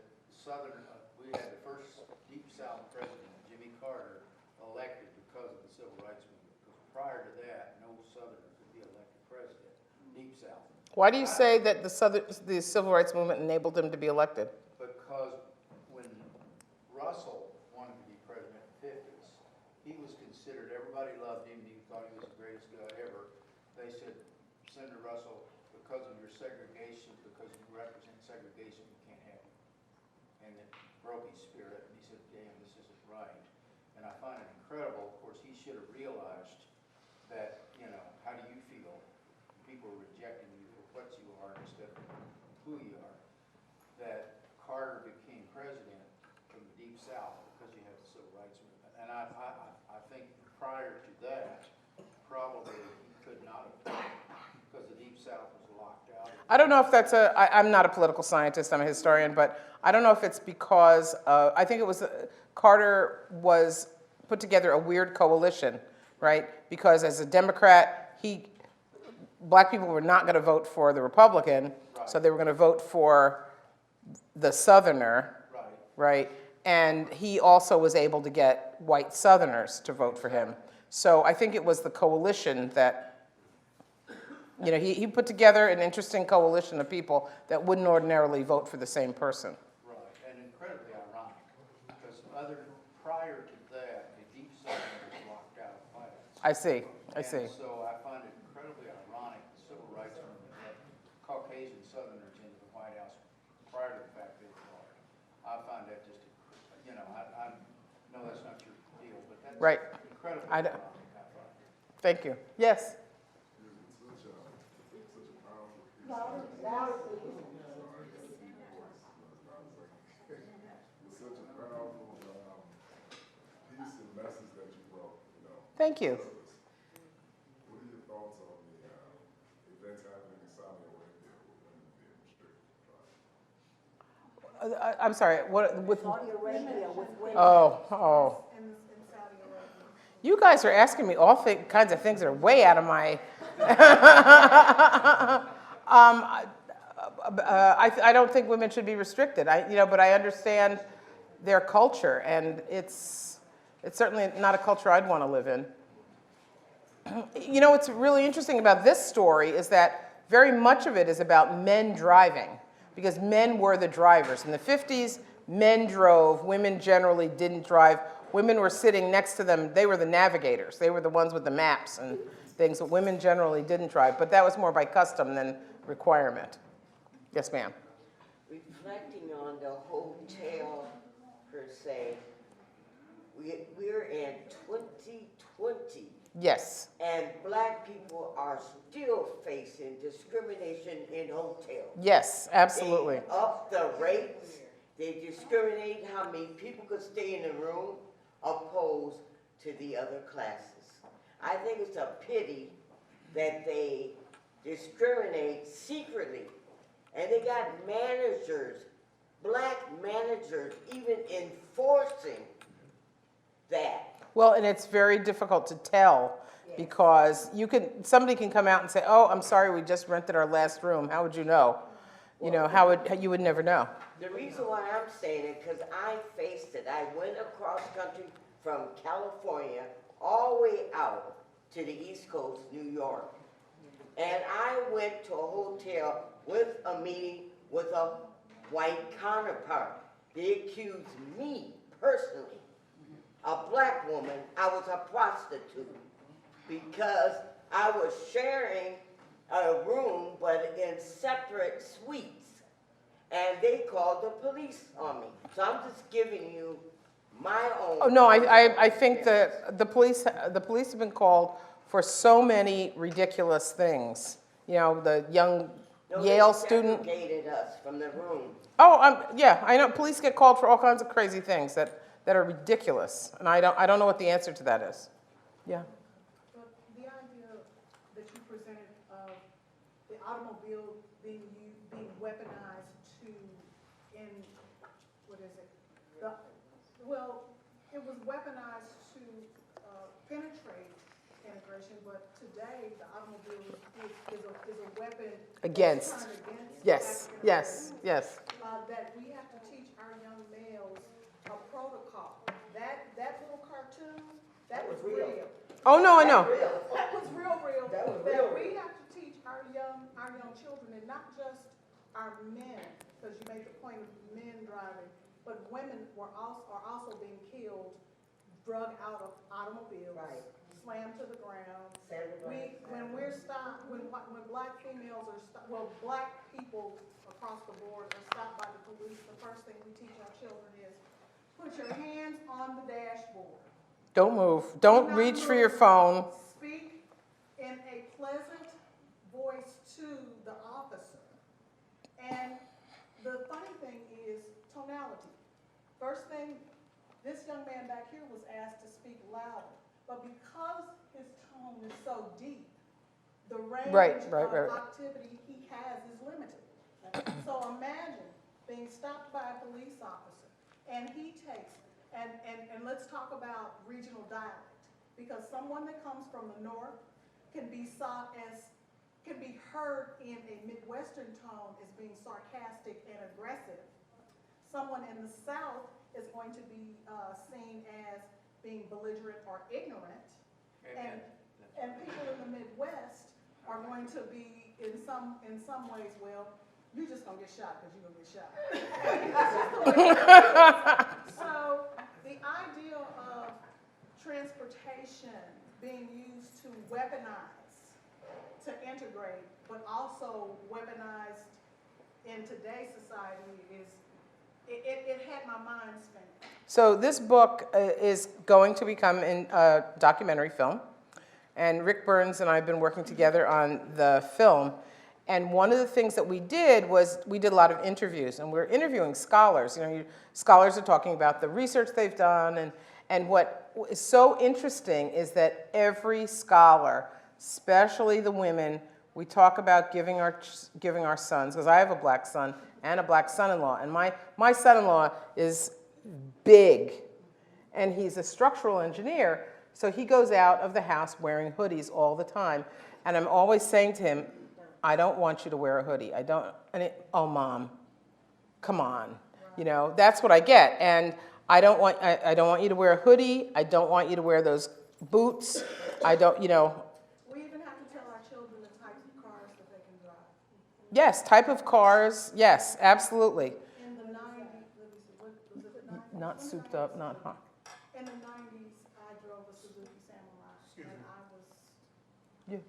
we had the first Deep South president, Jimmy Carter, elected because of the Civil Rights Movement. Because prior to that, no Southerner could be elected president, Deep South. Why do you say that the Civil Rights Movement enabled him to be elected? Because when Russell wanted to be president in the 50s, he was considered, everybody loved him, he thought he was the greatest guy ever. They said, Senator Russell, because of your segregation, because you represent segregation, we can't have you. And it broke his spirit, and he said, damn, this isn't right. And I find it incredible, of course, he should have realized that, how do you feel? People are rejecting you for what you are instead of who you are. That Carter became president from the Deep South because you have the Civil Rights Movement. And I think prior to that, probably he could not have done it because the Deep South was locked out. I don't know if that's I'm not a political scientist, I'm a historian, but I don't know if it's because, I think it was, Carter was put together a weird coalition, right? Because as a Democrat, black people were not going to vote for the Republican, so they were going to vote for the Southerner, right? And he also was able to get white Southerners to vote for him. So I think it was the coalition that, he put together an interesting coalition of people that wouldn't ordinarily vote for the same person. Right, and incredibly ironic, because prior to that, the Deep South was locked out of violence. I see. And so I find it incredibly ironic, the Civil Rights Movement let Caucasian Southerners into the White House prior to the fact they were barred. I find that just, I know that's not your deal, but that's Right. incredibly I ironic, don't- I find. Thank you. Yes? Such a powerful piece and message that you brought, Thank you. What are your thoughts on the events happening in Saudi Arabia with women being restricted? I'm sorry, what, with, Saudi Arabia with women. oh. In Saudi Arabia. You guys are asking me all kinds of things that are way out of my, I don't think women should be restricted. But I understand their culture, and it's certainly not a culture I'd want to live in. What's really interesting about this story is that very much of it is about men driving, because men were the drivers. In the 50s, men drove, women generally didn't drive. Women were sitting next to them. They were the navigators. They were the ones with the maps and things, but women generally didn't drive. But that was more by custom than requirement. Yes, ma'am. Reflecting on the hotel per se, we're in 2020, Yes, and black people are still facing discrimination in hotels. yes, absolutely. They up the rates, they discriminate how many people could stay in the room opposed to the other classes. I think it's a pity that they discriminate secretly. And they got managers, black managers, even enforcing that. Well, and it's very difficult to tell because somebody can come out and say, "Oh, I'm sorry, we just rented our last room." How would you know? You would never know. The reason why I'm saying it, because I faced it. I went across country from California all the way out to the East Coast, New York. And I went to a hotel with a meeting with a white counterpart. They accused me personally, a black woman, I was a prostitute because I was sharing a room but in separate suites. And they called the police on me. So I'm just giving you my own. Oh, no, I think the police have been called for so many ridiculous things. You know, the young Yale student. They segregated us from the room. Oh, yeah, I know. Police get called for all kinds of crazy things that are ridiculous, and I don't know what the answer to that is. Yeah. But the idea that you presented of the automobile being weaponized it was weaponized to penetrate integration, but today the automobile is a weapon Against. turned against Yes, African yes, Americans. yes. That we have to teach our young males a protocol. That little cartoon, that was real. Oh, no, I know. That was real. That was That real. we have to teach our young children, and not just our men, because you made the point of men driving, but women are also being killed, drug out of automobiles, Right. slammed to the ground. When We're stopped, when black females are black people across the board are stopped by the police, the first thing we teach our children is put your hands on the dashboard. Don't move. Don't Do not reach for move. your phone. Speak in a pleasant voice to the officer. And the funny thing is tonality. First thing, this young man back here was asked to speak louder, but because his tone is so deep, the range of activity he has is limited. So imagine being stopped by a police officer, and he takes, and let's talk about regional dialect, because someone that comes from the north can be heard in a Midwestern tone as being sarcastic and aggressive. Someone in the South is going to be seen as being belligerent or ignorant, and people in the Midwest are going to be in some ways, well, you're just gonna get shot because you're gonna get shot. That's just the way it is. So the idea of transportation being used to weaponize, to integrate, but also weaponized in today's society it had my mind spinning. So this book is going to become a documentary film. And Rick Burns and I have been working together on the film. And one of the things that we did was we did a lot of interviews. And we're interviewing scholars. You know, scholars are talking about the research they've done. And what is so interesting is that every scholar, especially the women, we talk about giving our sons, because I have a black son and a black son-in-law. And my son-in-law is big, and he's a structural engineer, so he goes out of the house wearing hoodies all the time. And I'm always saying to him, I don't want you to wear a hoodie. Oh, Mom, come on. You know, that's what I get. And I don't want you to wear a hoodie. I don't want you to wear those boots. We even have to tell our children the types of cars that they can drive. Yes, type of cars. Yes, absolutely. In the 90s, was it the 90s? Not souped up, not hot. In the 90s, I drove a Suzuki Samurai, and I was...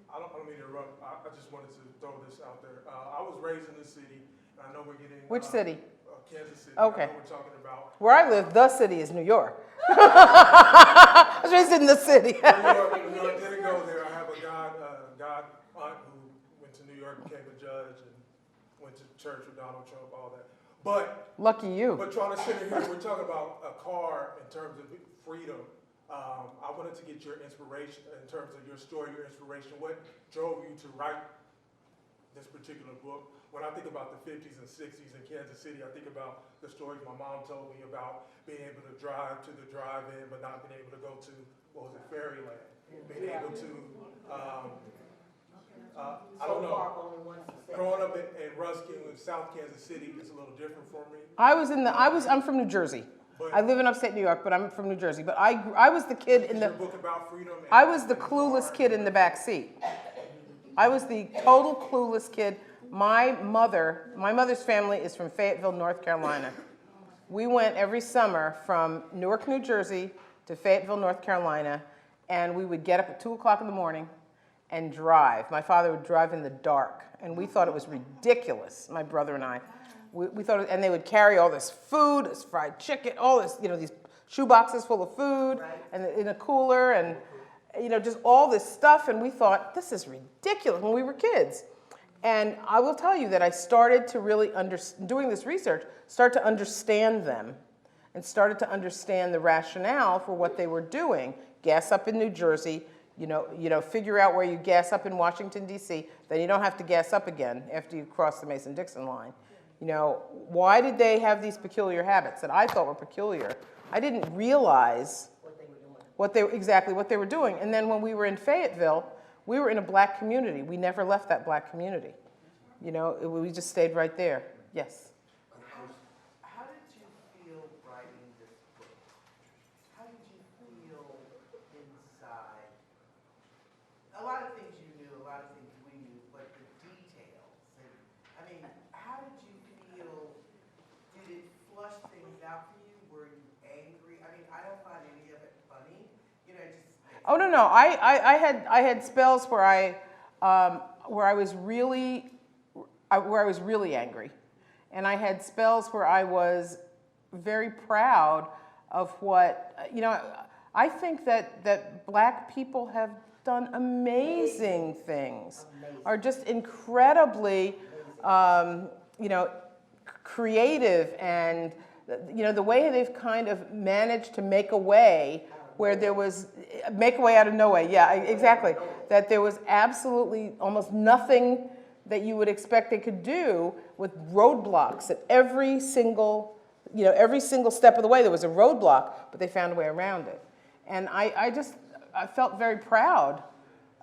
I don't mean to interrupt. I just wanted to throw this out there. I was raised in the city, and I know we're getting... Which city? Kansas City. Okay. I know we're talking about Where I live, the city is New York. I was raised in the city. New York. I didn't go there. I have a god aunt who went to New York, became a judge, and went to church with Donald Trump, all that. But Lucky you. trying to sit in here, we're talking about a car in terms of freedom. I wanted to get your inspiration in terms of your story, your inspiration. What drove you to write this particular book? When I think about the 50s and 60s in Kansas City, I think about the stories my mom told me about being able to drive to the drive-in, but not being able to go to, what was it, Fairyland. Being able to, I don't know. Growing up in Ruskin, in South Kansas City, is a little different for me. I'm from New Jersey. I live in upstate New York, but I'm from New Jersey. But I was the kid in Is the, your book about freedom? I was the clueless kid in the back seat. I was the total clueless kid. My mother's family is from Fayetteville, North Carolina. We went every summer from Newark, New Jersey to Fayetteville, North Carolina, and we would get up at 2 o'clock in the morning and drive. My father would drive in the dark, and we thought it was ridiculous, my brother and I. We thought, and they would carry all this food, this fried chicken, all this, these shoe boxes full of food, and in a cooler, and just all this stuff, and we thought, this is ridiculous when we were kids. And I will tell you that I started to really, doing this research, start to understand them and started to understand the rationale for what they were doing. Gas up in New Jersey, figure out where you gas up in Washington, D.C., then you don't have to gas up again after you cross the Mason-Dixon line. Why did they have these peculiar habits that I thought were peculiar? I didn't realize what they were doing. And then when we were in Fayetteville, we were in a black community. We never left that black community. We just stayed right there. Yes. How did you feel writing this book? How did you feel inside? A lot of things you knew, a lot of things we knew, but the details. How did you feel? Did it flush things out for you? Were you angry? I don't find any of it funny. Oh no. I had spells where I was really angry, and I had spells where I was very proud of what I think that black people have done amazing things, are just incredibly creative, and the way they've kind of managed to make a way. Where there was, make a way out of no way, yeah, exactly. That there was absolutely almost nothing that you would expect they could do with roadblocks at every single step of the way. There was a roadblock, but they found a way around it. And I felt very proud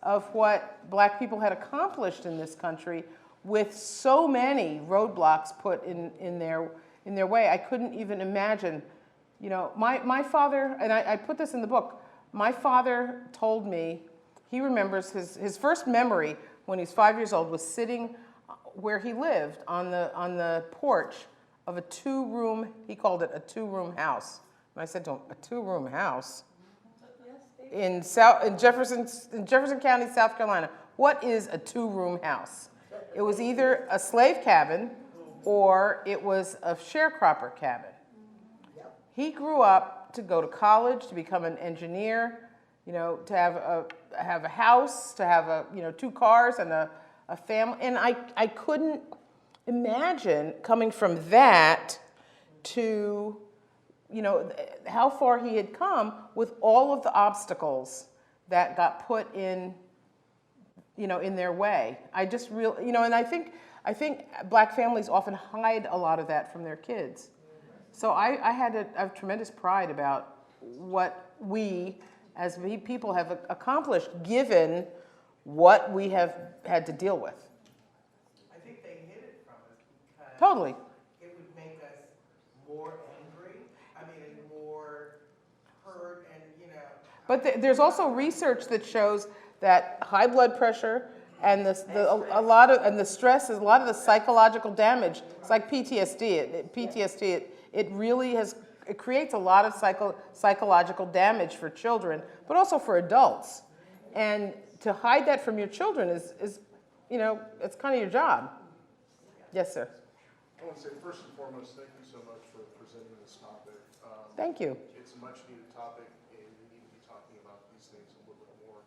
of what black people had accomplished in this country with so many roadblocks put in their way. I couldn't even imagine. My father, and I put this in the book, my father told me, he remembers his first memory when he was 5 years old was sitting where he lived on the porch of a two-room, he called it a two-room house. And I said to him, a two-room house? In Jefferson County, South Carolina. What is a two-room house? It was either a slave cabin or it was a sharecropper cabin. He grew up to go to college, to become an engineer, to have a house, to have 2 cars and a family. And I couldn't imagine coming from that to, how far he had come with all of the obstacles that got put in their way. I just really, and I think black families often hide a lot of that from their kids. So I have tremendous pride about what we, as people, have accomplished, given what we have had to deal with. I think they hid it from us because Totally. it would make us more angry, and more hurt, and But there's also research that shows that high blood pressure and a lot of the stress is a lot of the psychological damage. It's like PTSD. It really it creates a lot of psychological damage for children, but also for adults. And to hide that from your children is it's kind of your job. Yes, sir. I want to say, first and foremost, thank you so much for presenting this topic. Thank you. It's a much-needed topic, and we need to be talking about these things a little bit more.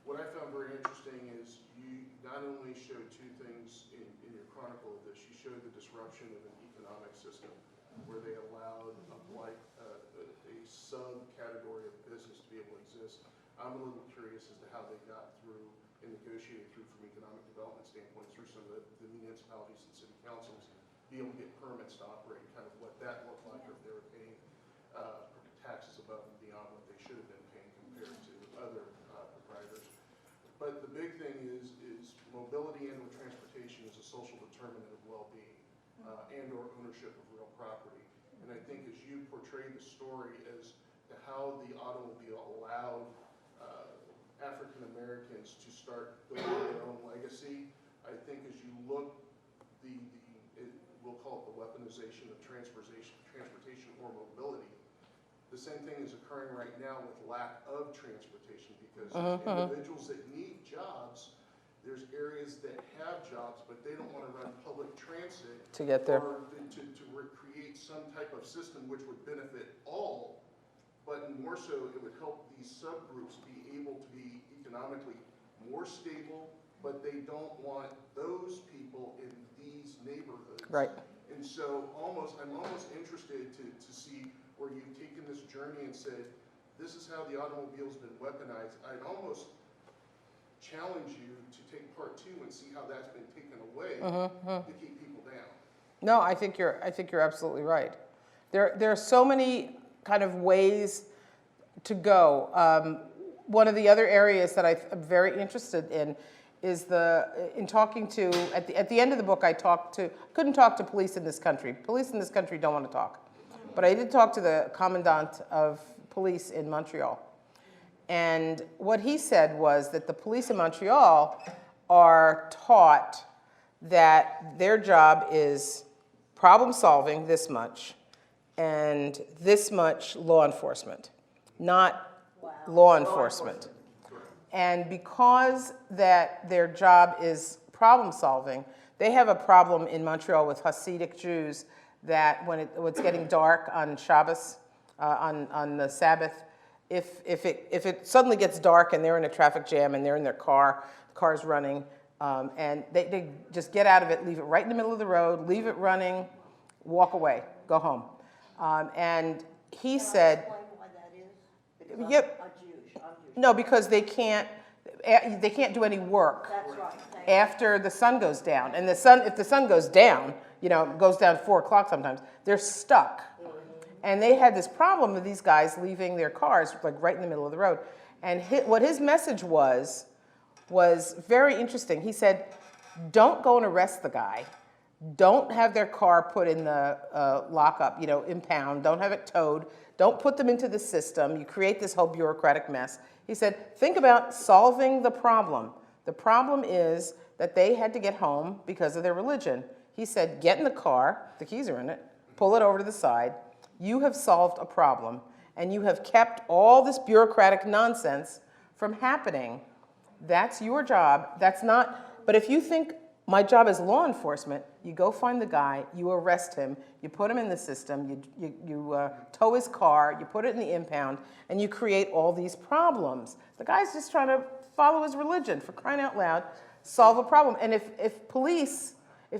What I found very interesting is you not only showed two things in your chronicle of this, you showed the disruption of an economic system where they allowed a subcategory of business to be able to exist. I'm a little curious as to how they got through and negotiated through from economic development standpoint through some of the municipalities and city councils, be able to get permits to operate, kind of what that looked like, or if they were paying taxes above and beyond what they should have been paying compared to other proprietors. But the big thing is mobility and or transportation is a social determinant of well-being and or ownership of real property. And I think as you portray the story as to how the automobile allowed African Americans to start building their own legacy, I think as you look we'll call it the weaponization of transportation or mobility. The same thing is occurring right now with lack of transportation because individuals that need jobs, there's areas that have jobs, but they don't want to run public transit To get there. or to create some type of system which would benefit all, but more so it would help these subgroups be able to be economically more stable, but they don't want those people in these neighborhoods. Right. And so I'm almost interested to see where you've taken this journey and said, this is how the automobile's been weaponized. I'd almost challenge you to take part two and see how that's been taken away to keep people down. No, I think you're absolutely right. There are so many kind of ways to go. One of the other areas that I'm very interested in is in talking to, at the end of the book, couldn't talk to police in this country. Police in this country don't want to talk. But I did talk to the commandant of police in Montreal. And what he said was that the police in Montreal are taught that their job is problem solving this much and this much law enforcement, not law enforcement. And because that their job is problem solving, they have a problem in Montreal with Hasidic Jews that when it's getting dark on Shabbos, on the Sabbath, if it suddenly gets dark and they're in a traffic jam and they're in their car, the car's running, and they just get out of it, leave it right in the middle of the road, leave it running, walk away, go home. And he said, Explain why that is? Because Yep. I'm Jewish. no, because they can't do any work That's right. Thank you. after the sun goes down. And if the sun goes down, it goes down at 4 o'clock sometimes, they're stuck. And they had this problem of these guys leaving their cars like right in the middle of the road. And what his message was very interesting. He said, don't go and arrest the guy. Don't have their car put in the lockup, impound. Don't have it towed. Don't put them into the system. You create this whole bureaucratic mess. He said, think about solving the problem. The problem is that they had to get home because of their religion. He said, get in the car, the keys are in it, pull it over to the side. You have solved a problem, and you have kept all this bureaucratic nonsense from happening. That's your job. That's not, but if you think my job is law enforcement, you go find the guy, you arrest him, you put him in the system, you tow his car, you put it in the impound, and you create all these problems. The guy's just trying to follow his religion, for crying out loud, solve a problem. And if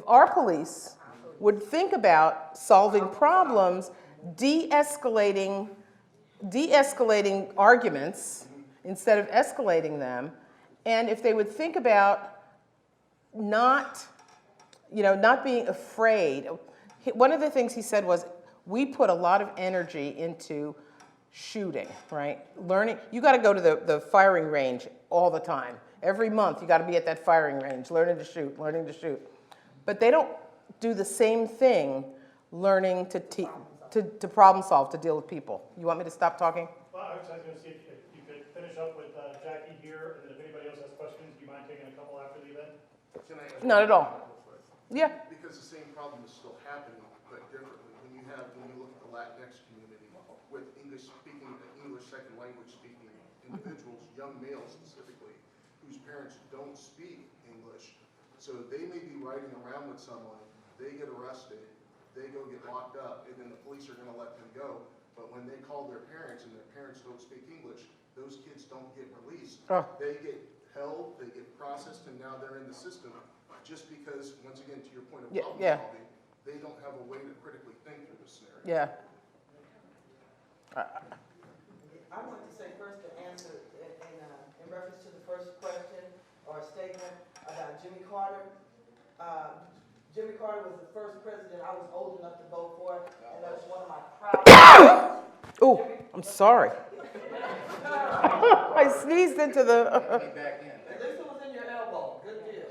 our police would think about solving problems, de-escalating arguments instead of escalating them, and if they would think about not being afraid. One of the things he said was, we put a lot of energy into shooting, right? Learning, you got to go to the firing range all the time. Every month you got to be at that firing range, learning to shoot. But they don't do the same thing learning to problem solve, to deal with people. You want me to stop talking? Well, I was going to see if you could finish up with Jackie here, and then if anybody else has questions, do you mind taking a couple after the event? Can I ask Not at all. real quick? Yeah. Because the same problem is still happening, but differently. When you look at the Latinx community with English second language speaking individuals, young males specifically, whose parents don't speak English, so they may be riding around with someone, they get arrested, they go get locked up, and then the police are gonna let them go. But when they call their parents and their parents don't speak English, those kids don't get released. Oh. They get held, they get processed, and now they're in the system just because, once again, to your point of problem Yeah. solving, they don't have a way to critically think through this scenario. Yeah. I wanted to say first to answer in reference to the first question or statement about Jimmy Carter. Jimmy Carter was the first president I was old enough to vote for, and that's one of my proud. Oh, I'm sorry. I sneezed into the. Back in. At least it was in your elbow. Good deal.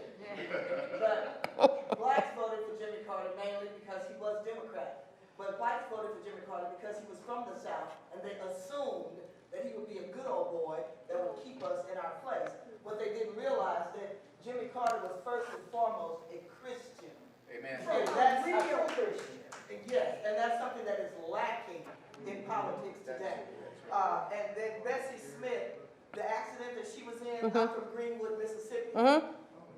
But blacks voted for Jimmy Carter mainly because he was Democrat. But whites voted for Jimmy Carter because he was from the South, and they assumed that he would be a good old boy that would keep us in our place. What they didn't realize that Jimmy Carter was first and foremost a Christian. Amen. And that's a real Christian. Yes, and that's something that is lacking in politics today. And then Bessie Smith, the accident that she was in out from Greenwood, Mississippi,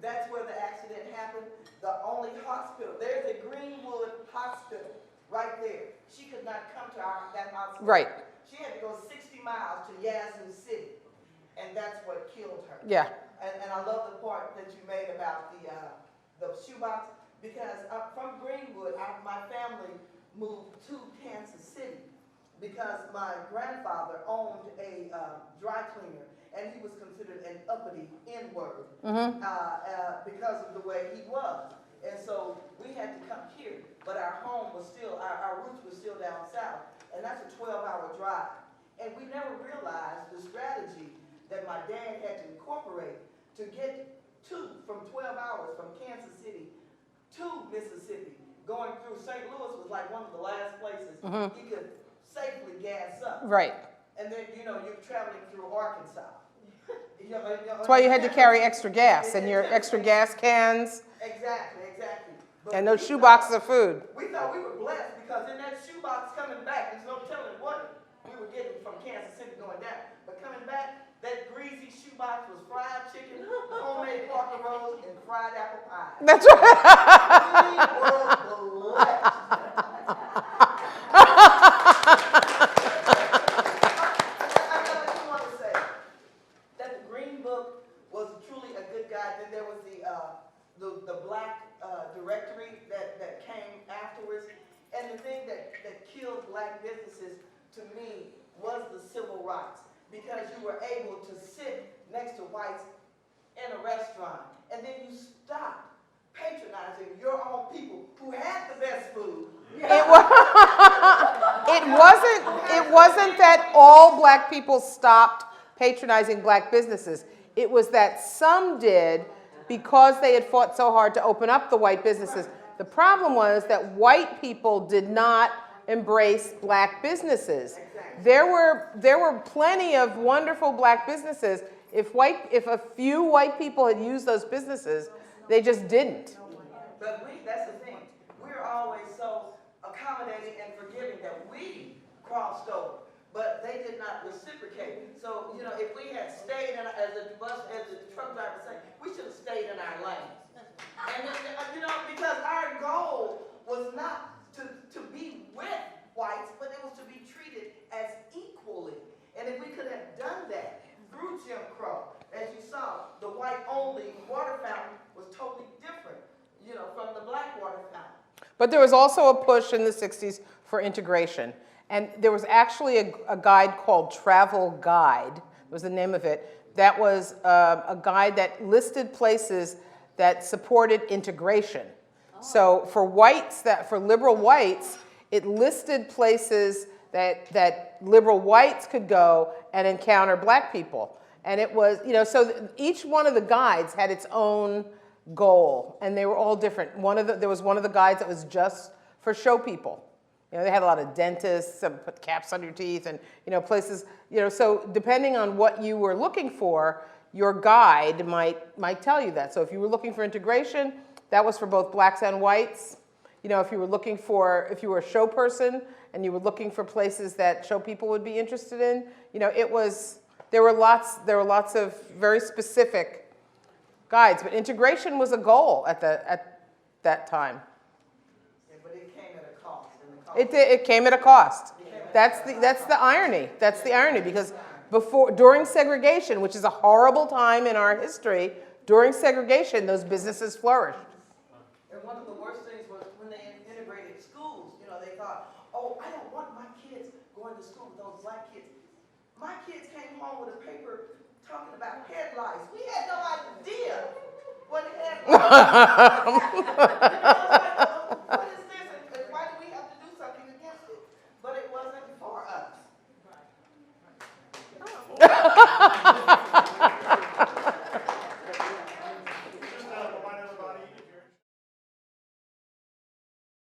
that's where the accident happened. The only hospital, there's a Greenwood hospital right there. She could not come to that hospital. Right. She had to go 60 miles to Yazoo City, and that's what killed her. Yeah. And I love the part that you made about the shoebox, because from Greenwood, my family moved to Kansas City because my grandfather owned a dry cleaner, and he was considered an uppity N-word because of the way he was. And so we had to come here, but our home was still, our roots were still down south, and that's a 12-hour drive. And we never realized the strategy that my dad had to incorporate to get from 12 hours from Kansas City to Mississippi. Going through St. Louis was like one of the last places he could safely gas up. Right. And then, you're traveling through Arkansas. That's why you had to carry extra gas and your extra gas cans Exactly. But and those we shoe thought- boxes of food. We thought we were blessed because in that shoebox coming back, there's no telling what we were getting from Kansas City going down. But coming back, that greasy shoebox was fried chicken, homemade Parker rolls, and fried apple pie. That's right. We were blessed. I just want to say that the Green Book was truly a good guide. Then there was the black directory that came afterwards. And the thing that killed black businesses, to me, was the civil rights. Because you were able to sit next to whites in a restaurant, and then you stopped patronizing your own people who had the best food. It wasn't that all black people stopped patronizing black businesses. It was that some did because they had fought so hard to open up the white businesses. The problem was that white people did not embrace black businesses. There were plenty of wonderful black businesses. If a few white people had used those businesses, they just didn't. But that's the thing. We're always so accommodating and forgiving that we crossed over, but they did not reciprocate. So, if we had stayed as the truck driver said, we should have stayed in our lanes. And because our goal was not to be with whites, but it was to be treated as equally. And if we could have done that through Jim Crow, as you saw, the white-only water fountain was totally different, from the black water fountain. But there was also a push in the 60s for integration. And there was actually a guide called Travel Guide, was the name of it. That was a guide that listed places that supported integration. So for liberal whites, it listed places that liberal whites could go and encounter black people. And it was, so each one of the guides had its own goal, and they were all different. There was one of the guides that was just for show people. They had a lot of dentists, some put caps on your teeth, and places. So depending on what you were looking for, your guide might tell you that. So if you were looking for integration, that was for both blacks and whites. If you were a show person and you were looking for places that show people would be interested in, there were lots of very specific guides, but integration was a goal at that time. It came at a cost. That's the irony. That's the irony, because during segregation, which is a horrible time in our history, during segregation, those businesses flourished. And one of the worst things was when they integrated schools, you know, they thought, oh, I don't want my kids going to school with those black kids. My kids came home with a paper talking about head lice. We had no idea what head lice